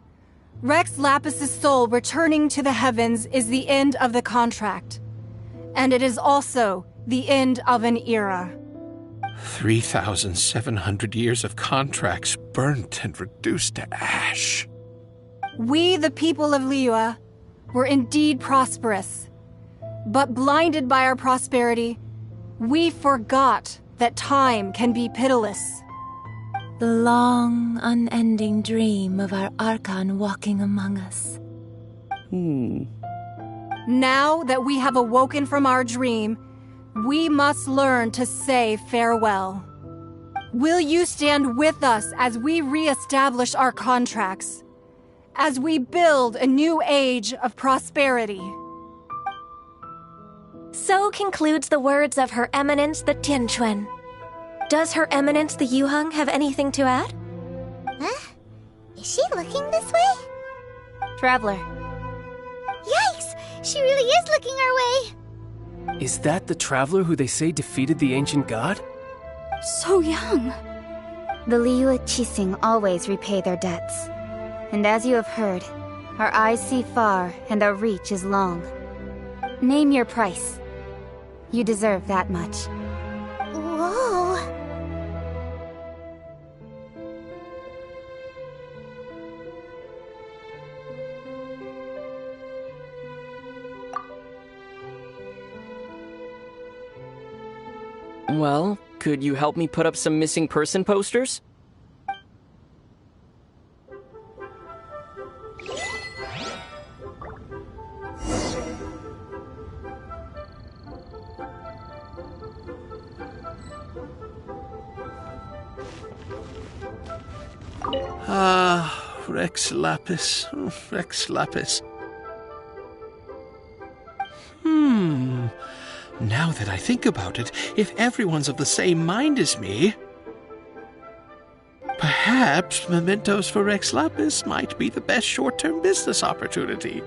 Speaker 11: Rex Lapis's soul returning to the heavens is the end of the contract. And it is also the end of an era.
Speaker 1: 3,700 years of contracts burnt and reduced to ash.
Speaker 11: We, the people of Liyue, were indeed prosperous. But blinded by our prosperity, we forgot that time can be pitiless.
Speaker 2: The long, unending dream of our Archon walking among us.
Speaker 11: Now that we have awoken from our dream, we must learn to say farewell. Will you stand with us as we re-establish our contracts? As we build a new age of prosperity?
Speaker 8: So concludes the words of Her Eminence the Tianquan. Does Her Eminence the Yuheng have anything to add?
Speaker 3: Huh? Is she looking this way?
Speaker 12: Traveler.
Speaker 3: Yikes! She really is looking our way!
Speaker 10: Is that the traveler who they say defeated the ancient god?
Speaker 18: So young.
Speaker 12: The Liyue Qixing always repay their debts. And as you have heard, our eyes see far and our reach is long. Name your price. You deserve that much.
Speaker 3: Whoa!
Speaker 23: Well, could you help me put up some missing person posters?
Speaker 1: Rex Lapis. Rex Lapis. Now that I think about it, if everyone's of the same mind as me, perhaps mementos for Rex Lapis might be the best short-term business opportunity.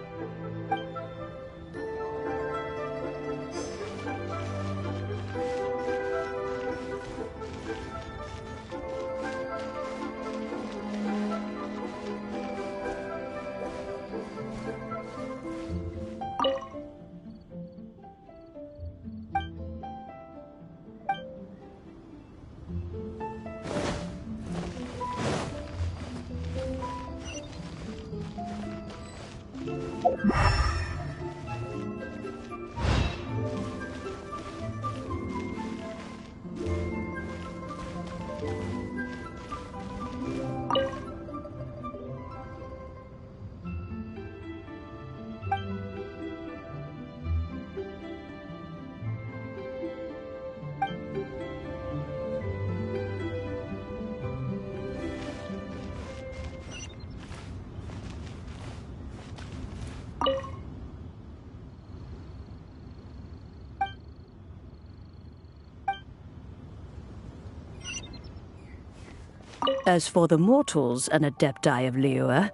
Speaker 16: As for the mortals and Adepti of Liyue,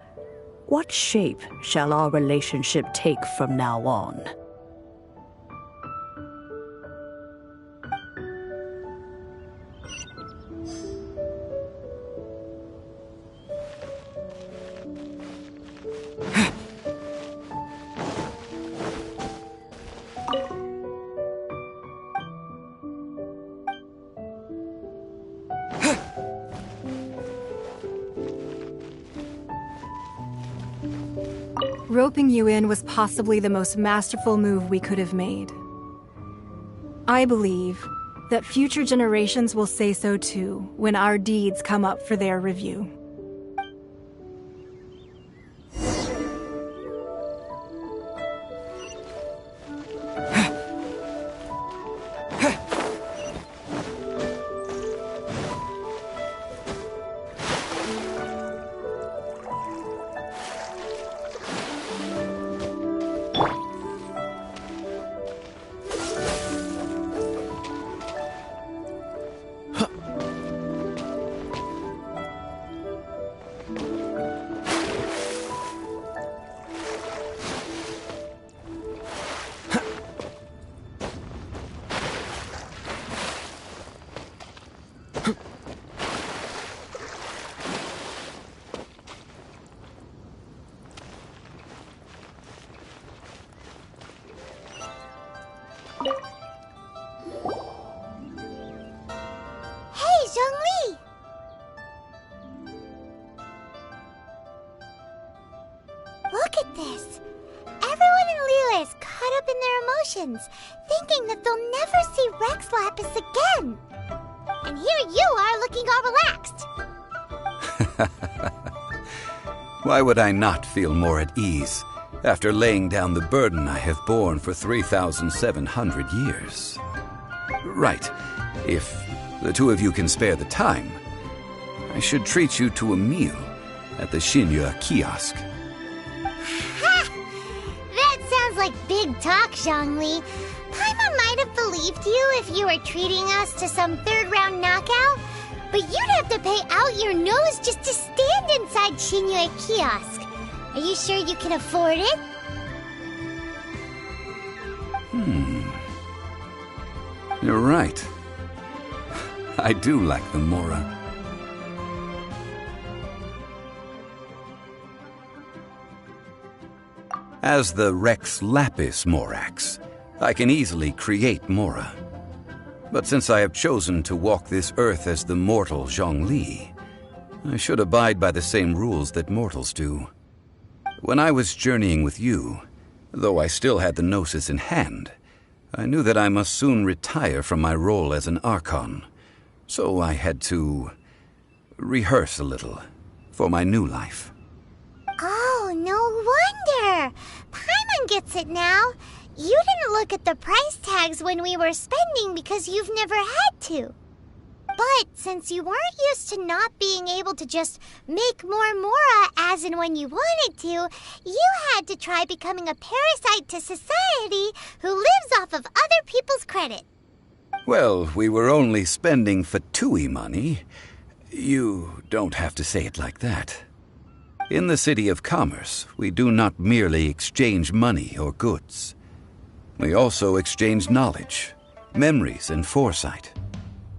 Speaker 16: what shape shall our relationship take from now on?
Speaker 11: Roping you in was possibly the most masterful move we could have made. I believe that future generations will say so too when our deeds come up for their review.
Speaker 3: Thinking that they'll never see Rex Lapis again. And here you are looking all relaxed.
Speaker 6: Why would I not feel more at ease after laying down the burden I have borne for 3,700 years? Right, if the two of you can spare the time, I should treat you to a meal at the Xinyue kiosk.
Speaker 3: Like big talk, Zhongli. Paimon might have believed you if you were treating us to some third-round knockout, but you'd have to pay out your nose just to stand inside Xinyue kiosk. Are you sure you can afford it?
Speaker 6: You're right. I do like the Mora. As the Rex Lapis Morax, I can easily create Mora. But since I have chosen to walk this earth as the mortal Zhongli, I should abide by the same rules that mortals do. When I was journeying with you, though I still had the Gnosis in hand, I knew that I must soon retire from my role as an Archon, so I had to rehearse a little for my new life.
Speaker 3: Oh, no wonder! Paimon gets it now. You didn't look at the price tags when we were spending because you've never had to. But since you weren't used to not being able to just make more Mora as and when you wanted to, you had to try becoming a parasite to society who lives off of other people's credit.
Speaker 6: Well, we were only spending Fatui money. You don't have to say it like that. In the City of Commerce, we do not merely exchange money or goods. We also exchange knowledge, memories, and foresight,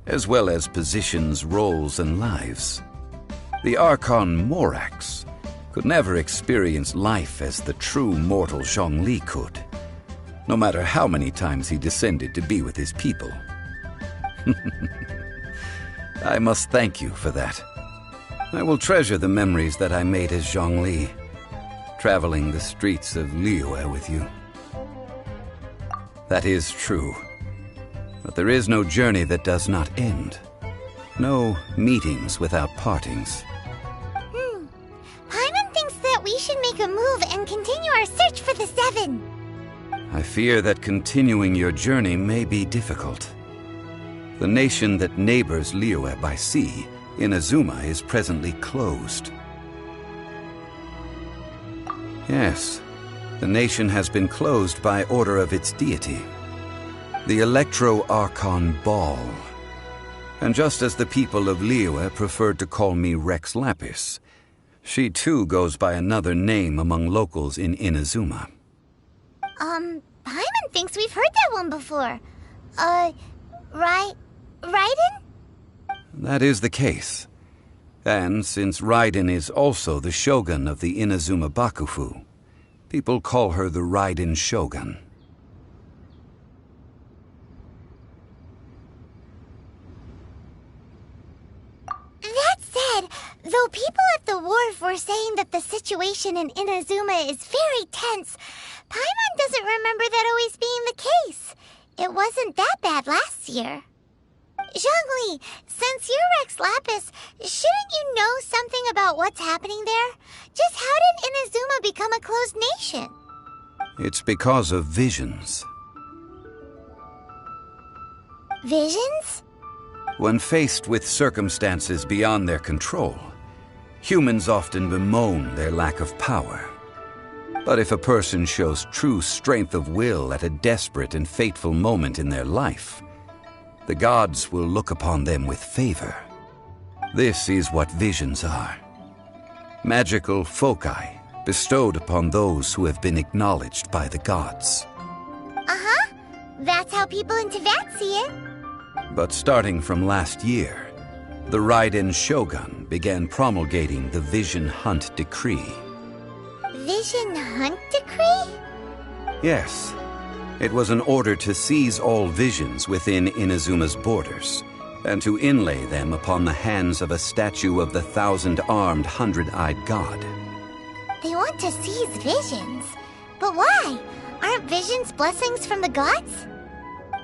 Speaker 6: as well as positions, roles, and lives. The Archon Morax could never experience life as the true mortal Zhongli could, no matter how many times he descended to be with his people. I must thank you for that. I will treasure the memories that I made as Zhongli, traveling the streets of Liyue with you. That is true. But there is no journey that does not end. No meetings without partings.
Speaker 3: Paimon thinks that we should make a move and continue our search for the Seven.
Speaker 6: I fear that continuing your journey may be difficult. The nation that neighbors Liyue by sea, Inazuma, is presently closed. Yes, the nation has been closed by order of its deity, the Electro-Archon Ball. And just as the people of Liyue preferred to call me Rex Lapis, she too goes by another name among locals in Inazuma.
Speaker 3: Paimon thinks we've heard that one before. Raiden?
Speaker 6: That is the case. And since Raiden is also the shogun of the Inazuma Bakufu, people call her the Raiden Shogun.
Speaker 3: That said, though people at the wharf were saying that the situation in Inazuma is very tense, Paimon doesn't remember that always being the case. It wasn't that bad last year. Zhongli, since you're Rex Lapis, shouldn't you know something about what's happening there? Just how did Inazuma become a closed nation?
Speaker 6: It's because of visions.
Speaker 3: Visions?
Speaker 6: When faced with circumstances beyond their control, humans often bemoan their lack of power. But if a person shows true strength of will at a desperate and fateful moment in their life, the gods will look upon them with favor. This is what visions are. Magical foci bestowed upon those who have been acknowledged by the gods.
Speaker 3: Uh-huh. That's how people in Teyvat see it.
Speaker 6: But starting from last year, the Raiden Shogun began promulgating the Vision Hunt Decree.
Speaker 3: Vision Hunt Decree?
Speaker 6: Yes. It was an order to seize all visions within Inazuma's borders, and to inlay them upon the hands of a statue of the 1,000-armed, 100-eyed god.
Speaker 3: They want to seize visions. But why? Aren't visions blessings from the gods?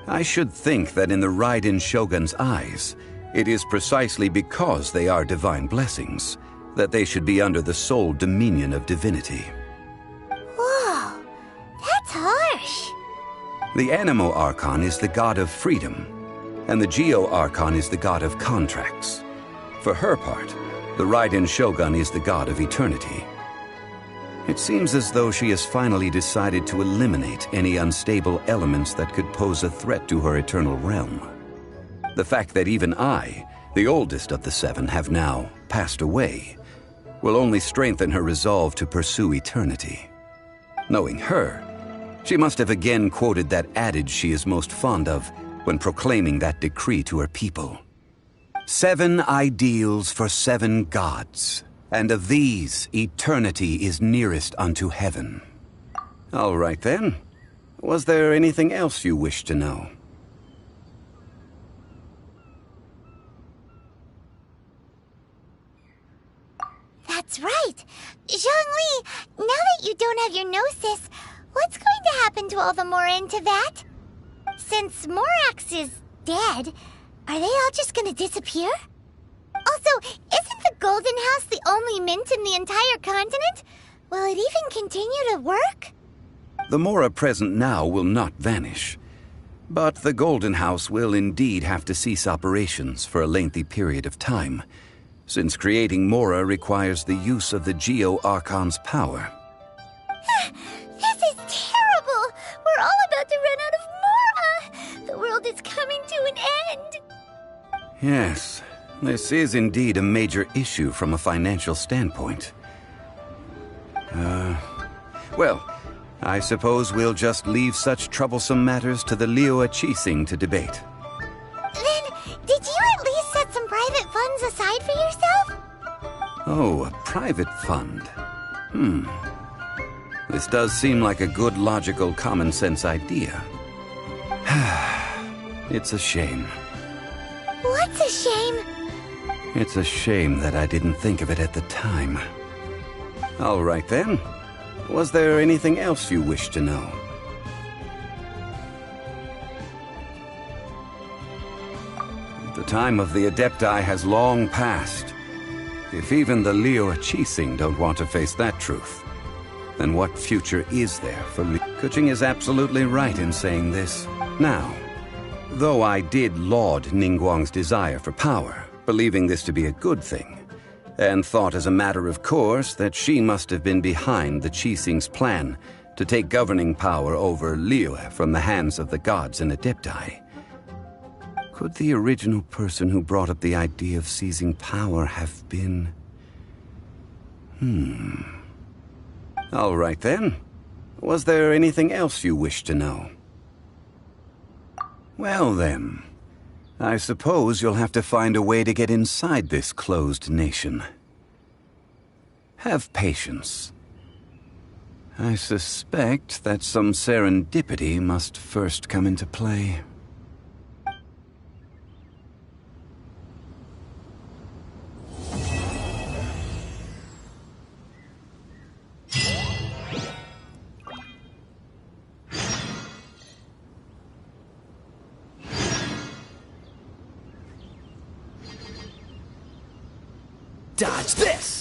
Speaker 6: I should think that in the Raiden Shogun's eyes, it is precisely because they are divine blessings that they should be under the sole dominion of divinity.
Speaker 3: Whoa, that's harsh.
Speaker 6: The Anemo Archon is the god of freedom, and the Geo Archon is the god of contracts. For her part, the Raiden Shogun is the god of eternity. It seems as though she has finally decided to eliminate any unstable elements that could pose a threat to her eternal realm. The fact that even I, the oldest of the seven, have now passed away, will only strengthen her resolve to pursue eternity. Knowing her, she must have again quoted that adage she is most fond of when proclaiming that decree to her people. 7 ideals for 7 gods, and of these, eternity is nearest unto heaven. All right then. Was there anything else you wish to know?
Speaker 3: That's right. Zhongli, now that you don't have your gnosis, what's going to happen to all the Mora in Teyvat? Since Morax is dead, are they all just going to disappear? Also, isn't the Golden House the only mint in the entire continent? Will it even continue to work?
Speaker 6: The Mora present now will not vanish. But the Golden House will indeed have to cease operations for a lengthy period of time, since creating Mora requires the use of the Geo Archon's power.
Speaker 3: This is terrible! We're all about to run out of Mora! The world is coming to an end!
Speaker 6: Yes, this is indeed a major issue from a financial standpoint. Well, I suppose we'll just leave such troublesome matters to the Liyue Qixing to debate.
Speaker 3: Then, did you at least set some private funds aside for yourself?
Speaker 6: Oh, a private fund. This does seem like a good, logical, common-sense idea. It's a shame.
Speaker 3: What's a shame?
Speaker 6: It's a shame that I didn't think of it at the time. All right then. Was there anything else you wish to know? The time of the Adepti has long passed. If even the Liyue Qixing don't want to face that truth, then what future is there for Keqing is absolutely right in saying this. Now, though I did laud Ningguang's desire for power, believing this to be a good thing, and thought as a matter of course that she must have been behind the Qixing's plan to take governing power over Liyue from the hands of the gods and Adepti. Could the original person who brought up the idea of seizing power have been... All right then. Was there anything else you wish to know? Well then, I suppose you'll have to find a way to get inside this closed nation. Have patience. I suspect that some serendipity must first come into play.
Speaker 4: Dodge this!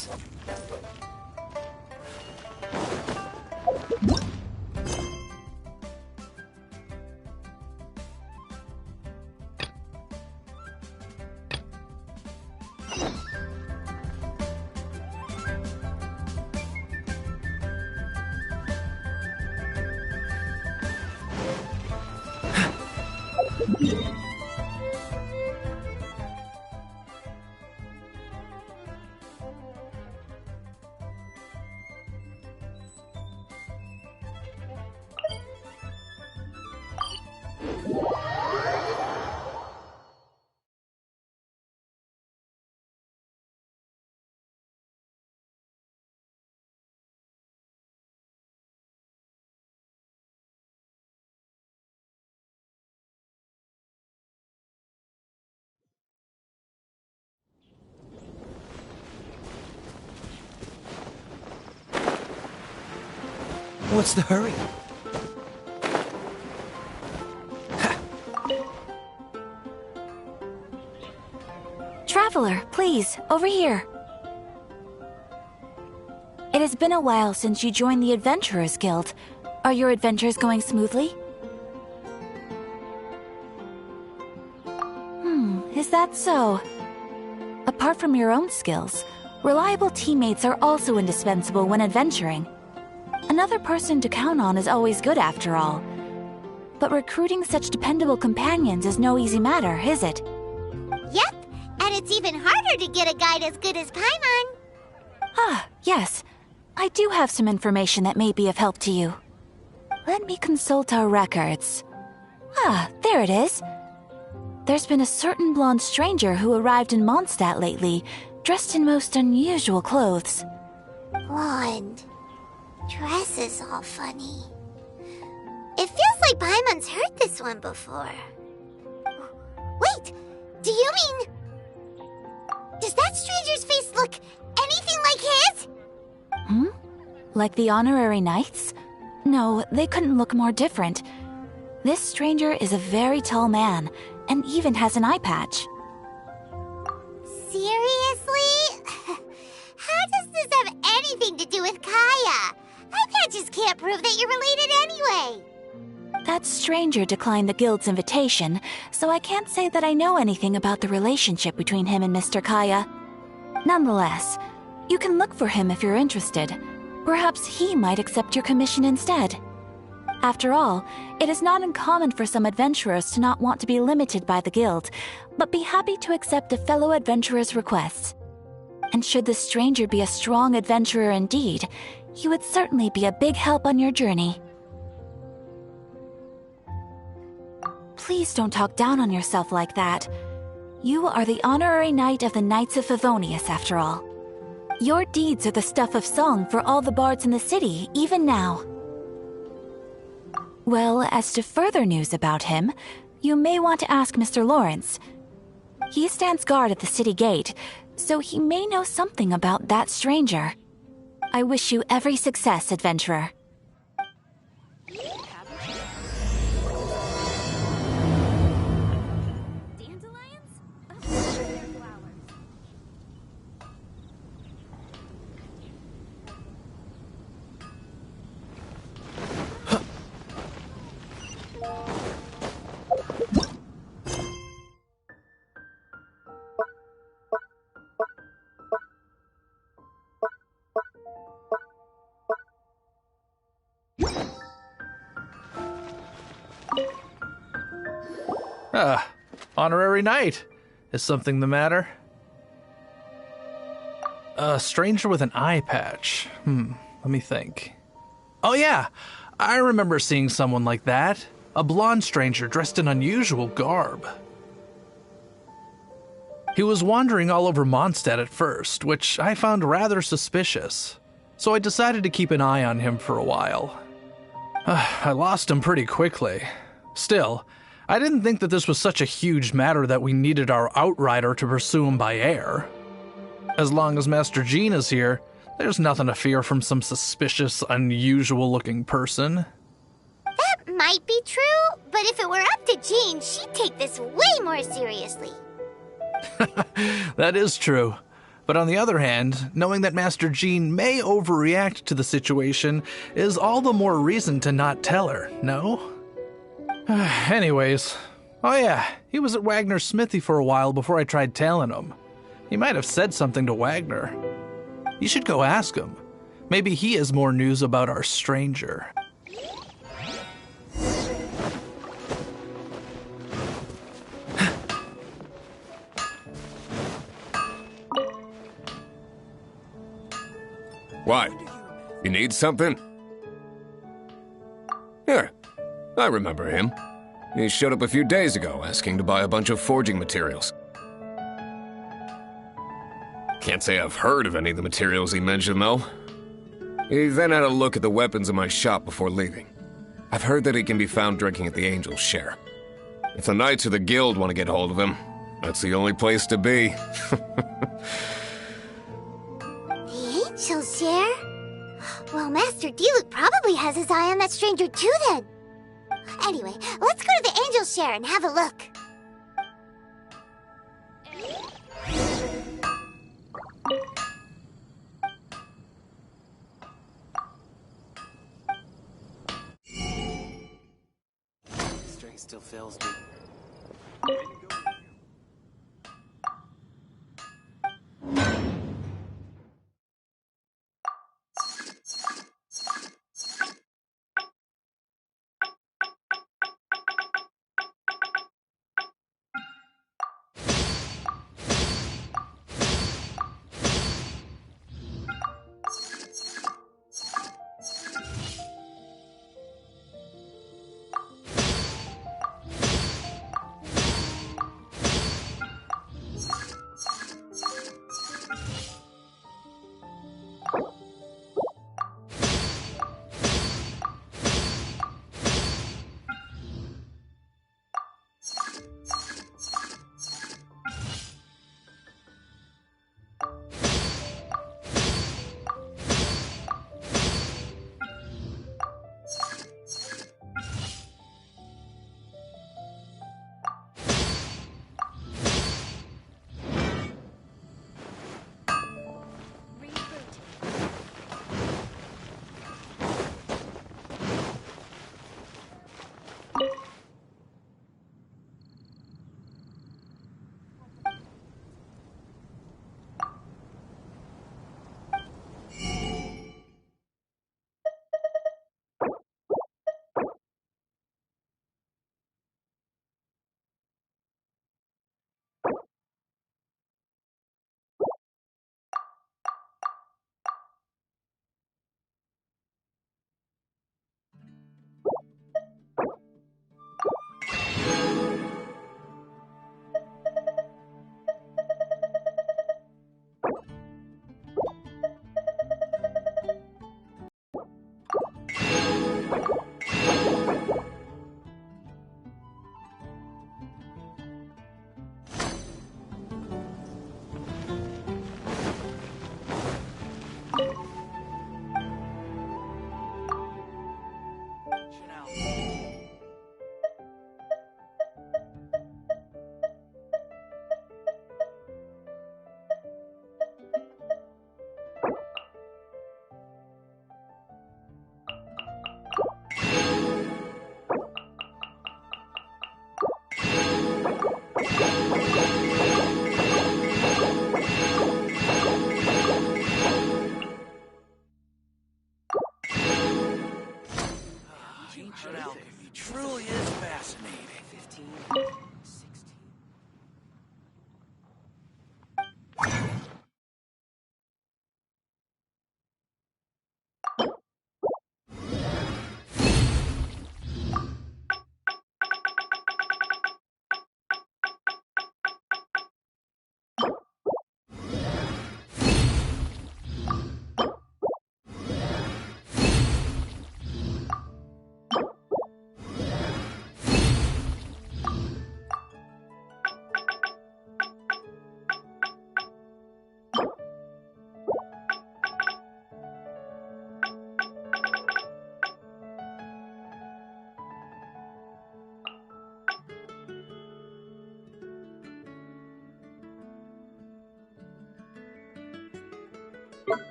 Speaker 4: What's the hurry?
Speaker 2: Traveler, please, over here. It has been a while since you joined the Adventurers Guild. Are your adventures going smoothly? Is that so? Apart from your own skills, reliable teammates are also indispensable when adventuring. Another person to count on is always good after all. But recruiting such dependable companions is no easy matter, is it?
Speaker 3: Yep, and it's even harder to get a guide as good as Paimon.
Speaker 2: Ah, yes. I do have some information that may be of help to you. Let me consult our records. Ah, there it is. There's been a certain blonde stranger who arrived in Mondstadt lately, dressed in most unusual clothes.
Speaker 3: Blonde. Dresses all funny. It feels like Paimon's heard this one before. Wait, do you mean... Does that stranger's face look anything like his?
Speaker 2: Like the honorary knights? No, they couldn't look more different. This stranger is a very tall man, and even has an eye patch.
Speaker 3: Seriously? How does this have anything to do with Kaya? Eye patches can't prove that you're related anyway.
Speaker 2: That stranger declined the guild's invitation, so I can't say that I know anything about the relationship between him and Mr. Kaya. Nonetheless, you can look for him if you're interested. Perhaps he might accept your commission instead. After all, it is not uncommon for some adventurers to not want to be limited by the guild, but be happy to accept a fellow adventurer's requests. And should the stranger be a strong adventurer indeed, he would certainly be a big help on your journey. Please don't talk down on yourself like that. You are the honorary knight of the Knights of Favonius, after all. Your deeds are the stuff of song for all the bards in the city, even now. Well, as to further news about him, you may want to ask Mr. Lawrence. He stands guard at the city gate, so he may know something about that stranger. I wish you every success, adventurer.
Speaker 7: Honorary Knight. Is something the matter? A stranger with an eye patch. Let me think. Oh yeah, I remember seeing someone like that. A blonde stranger dressed in unusual garb. He was wandering all over Mondstadt at first, which I found rather suspicious. So I decided to keep an eye on him for a while. I lost him pretty quickly. Still, I didn't think that this was such a huge matter that we needed our outrider to pursue him by air. As long as Master Jean is here, there's nothing to fear from some suspicious, unusual-looking person.
Speaker 3: That might be true, but if it were up to Jean, she'd take this way more seriously.
Speaker 7: That is true. But on the other hand, knowing that Master Jean may overreact to the situation is all the more reason to not tell her, no? Anyways, oh yeah, he was at Wagner's smithy for a while before I tried tailing him. He might have said something to Wagner. You should go ask him. Maybe he has more news about our stranger.
Speaker 13: What? You need something? Here, I remember him. He showed up a few days ago asking to buy a bunch of forging materials. Can't say I've heard of any of the materials he mentioned, though. He then had a look at the weapons in my shop before leaving. I've heard that he can be found drinking at the Angel's Share. If the Knights of the Guild want to get hold of him, that's the only place to be.
Speaker 3: The Angel's Share? Well, Master Diluc probably has his eye on that stranger too, then. Anyway, let's go to the Angel's Share and have a look.
Speaker 10: This drink still fails me.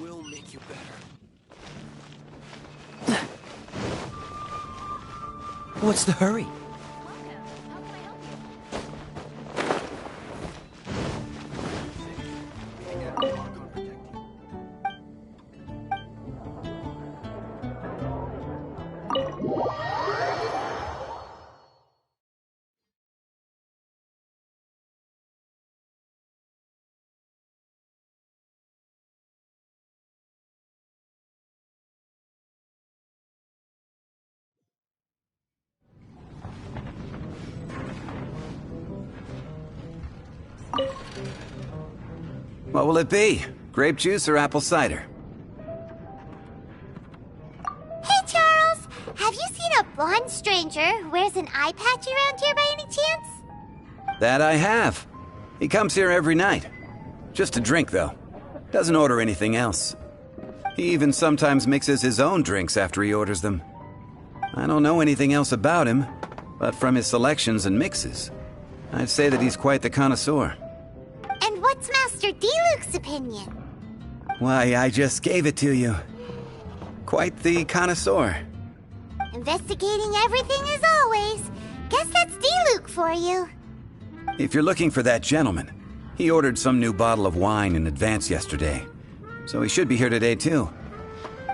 Speaker 10: will make you better.
Speaker 4: What's the hurry?
Speaker 6: What will it be? Grape juice or apple cider?
Speaker 3: Hey, Charles! Have you seen a blonde stranger who wears an eye patch around here by any chance?
Speaker 6: That I have. He comes here every night. Just to drink, though. Doesn't order anything else. He even sometimes mixes his own drinks after he orders them. I don't know anything else about him, but from his selections and mixes, I'd say that he's quite the connoisseur.
Speaker 3: And what's Master D-Luke's opinion?
Speaker 6: Why, I just gave it to you. Quite the connoisseur.
Speaker 3: Investigating everything as always. Guess that's D-Luke for you.
Speaker 6: If you're looking for that gentleman, he ordered some new bottle of wine in advance yesterday, so he should be here today too.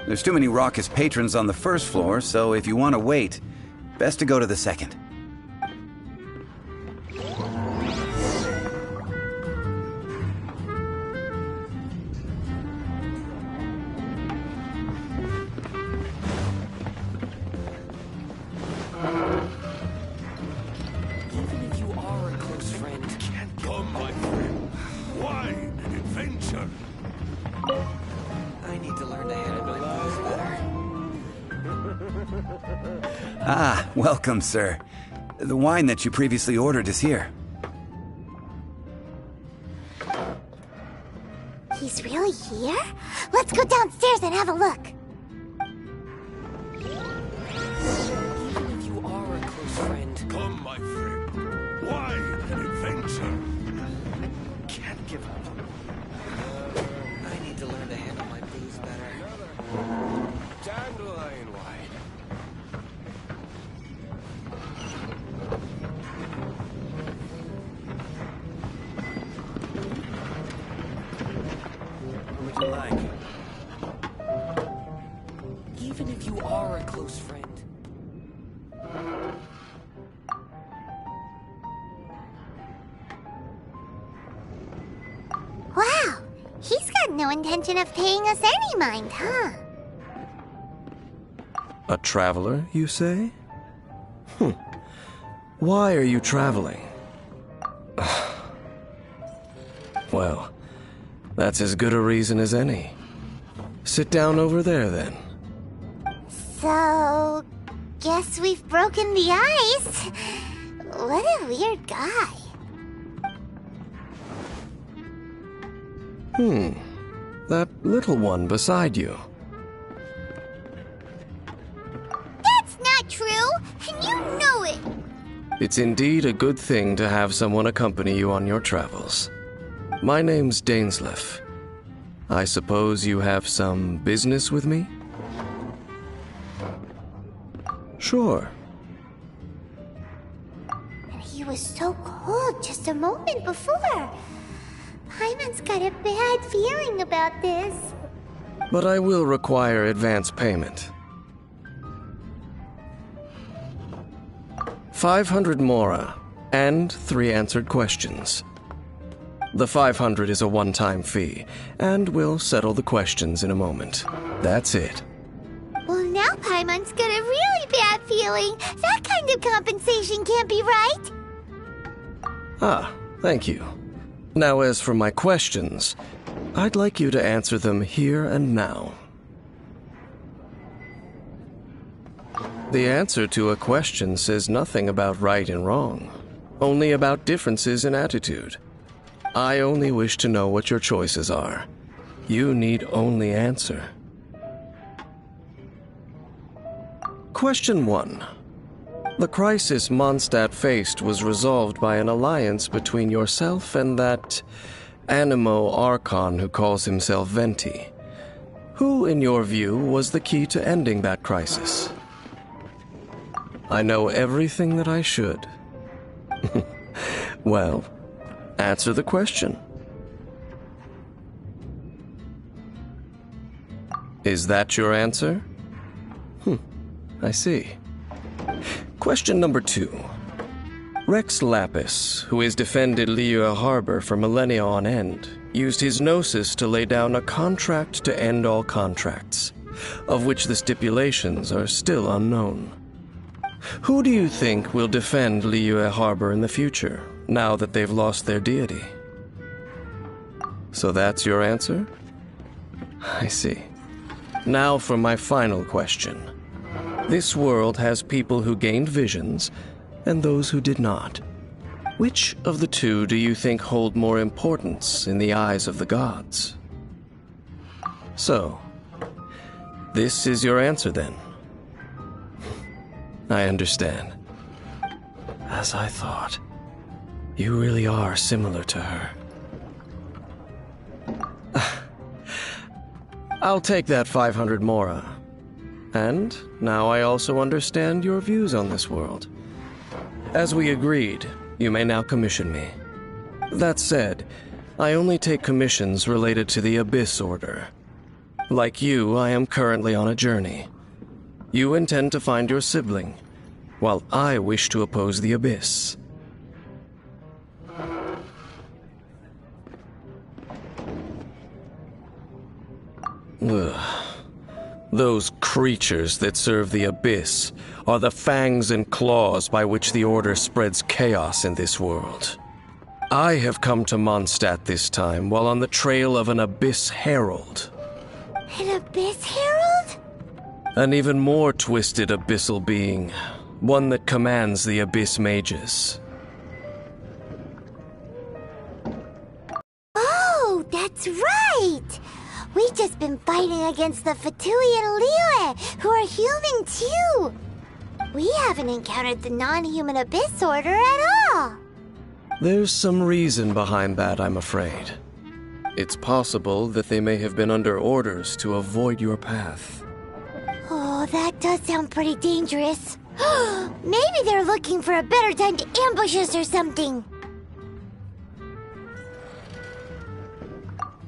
Speaker 6: There's too many raucous patrons on the first floor, so if you want to wait, best to go to the second. Welcome, sir. The wine that you previously ordered is here.
Speaker 3: He's really here? Let's go downstairs and have a look.
Speaker 4: Even if you are a close friend.
Speaker 5: Come, my friend. Wine and adventure.
Speaker 4: Can't give up. I need to learn to handle my booze better.
Speaker 5: Dandelion wine.
Speaker 4: What would you like? Even if you are a close friend.
Speaker 3: Wow, he's got no intention of paying us any mind, huh?
Speaker 14: A traveler, you say? Why are you traveling? Well, that's as good a reason as any. Sit down over there, then.
Speaker 3: So, guess we've broken the ice. What a weird guy.
Speaker 14: That little one beside you.
Speaker 3: That's not true, and you know it.
Speaker 14: It's indeed a good thing to have someone accompany you on your travels. My name's Dainsleif. I suppose you have some business with me? Sure.
Speaker 3: And he was so cold just a moment before. Paimon's got a bad feeling about this.
Speaker 14: But I will require advance payment. 500 mora, and 3 answered questions. The 500 is a one-time fee, and we'll settle the questions in a moment. That's it.
Speaker 3: Well, now Paimon's got a really bad feeling. That kind of compensation can't be right.
Speaker 14: Ah, thank you. Now, as for my questions, I'd like you to answer them here and now. The answer to a question says nothing about right and wrong, only about differences in attitude. I only wish to know what your choices are. You need only answer. Question 1. The crisis Mondstadt faced was resolved by an alliance between yourself and that Animo Archon who calls himself Venti. Who, in your view, was the key to ending that crisis? I know everything that I should. Well, answer the question. Is that your answer? I see. Question number 2. Rex Lapis, who has defended Liyue Harbor for millennia on end, used his gnosis to lay down a contract to end all contracts, of which the stipulations are still unknown. Who do you think will defend Liyue Harbor in the future, now that they've lost their deity? So that's your answer? I see. Now for my final question. This world has people who gained visions, and those who did not. Which of the two do you think hold more importance in the eyes of the gods? So, this is your answer then? I understand. As I thought. You really are similar to her. I'll take that 500 mora. And now I also understand your views on this world. As we agreed, you may now commission me. That said, I only take commissions related to the Abyss Order. Like you, I am currently on a journey. You intend to find your sibling, while I wish to oppose the Abyss. Ugh. Those creatures that serve the Abyss are the fangs and claws by which the Order spreads chaos in this world. I have come to Mondstadt this time while on the trail of an Abyss Herald.
Speaker 3: An Abyss Herald?
Speaker 14: An even more twisted abyssal being, One that commands the Abyss Mages.
Speaker 3: Oh, that's right! We've just been fighting against the Fatui and Liyue, who are human too! We haven't encountered the non-human Abyss Order at all!
Speaker 14: There's some reason behind that, I'm afraid. It's possible that they may have been under orders to avoid your path.
Speaker 3: Oh, that does sound pretty dangerous. Maybe they're looking for a better time to ambush us or something.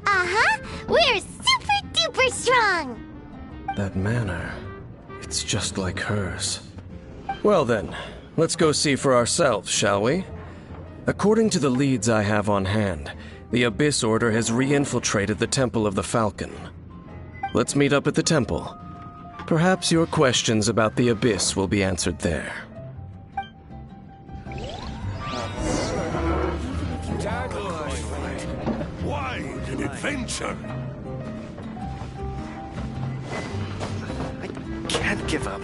Speaker 3: Uh-huh! We're super duper strong!
Speaker 14: That manner, it's just like hers. Well then, let's go see for ourselves, shall we? According to the leads I have on hand, the Abyss Order has re-infiltrated the Temple of the Falcon. Let's meet up at the temple. Perhaps your questions about the Abyss will be answered there.
Speaker 5: Why an adventure?
Speaker 4: I can't give up.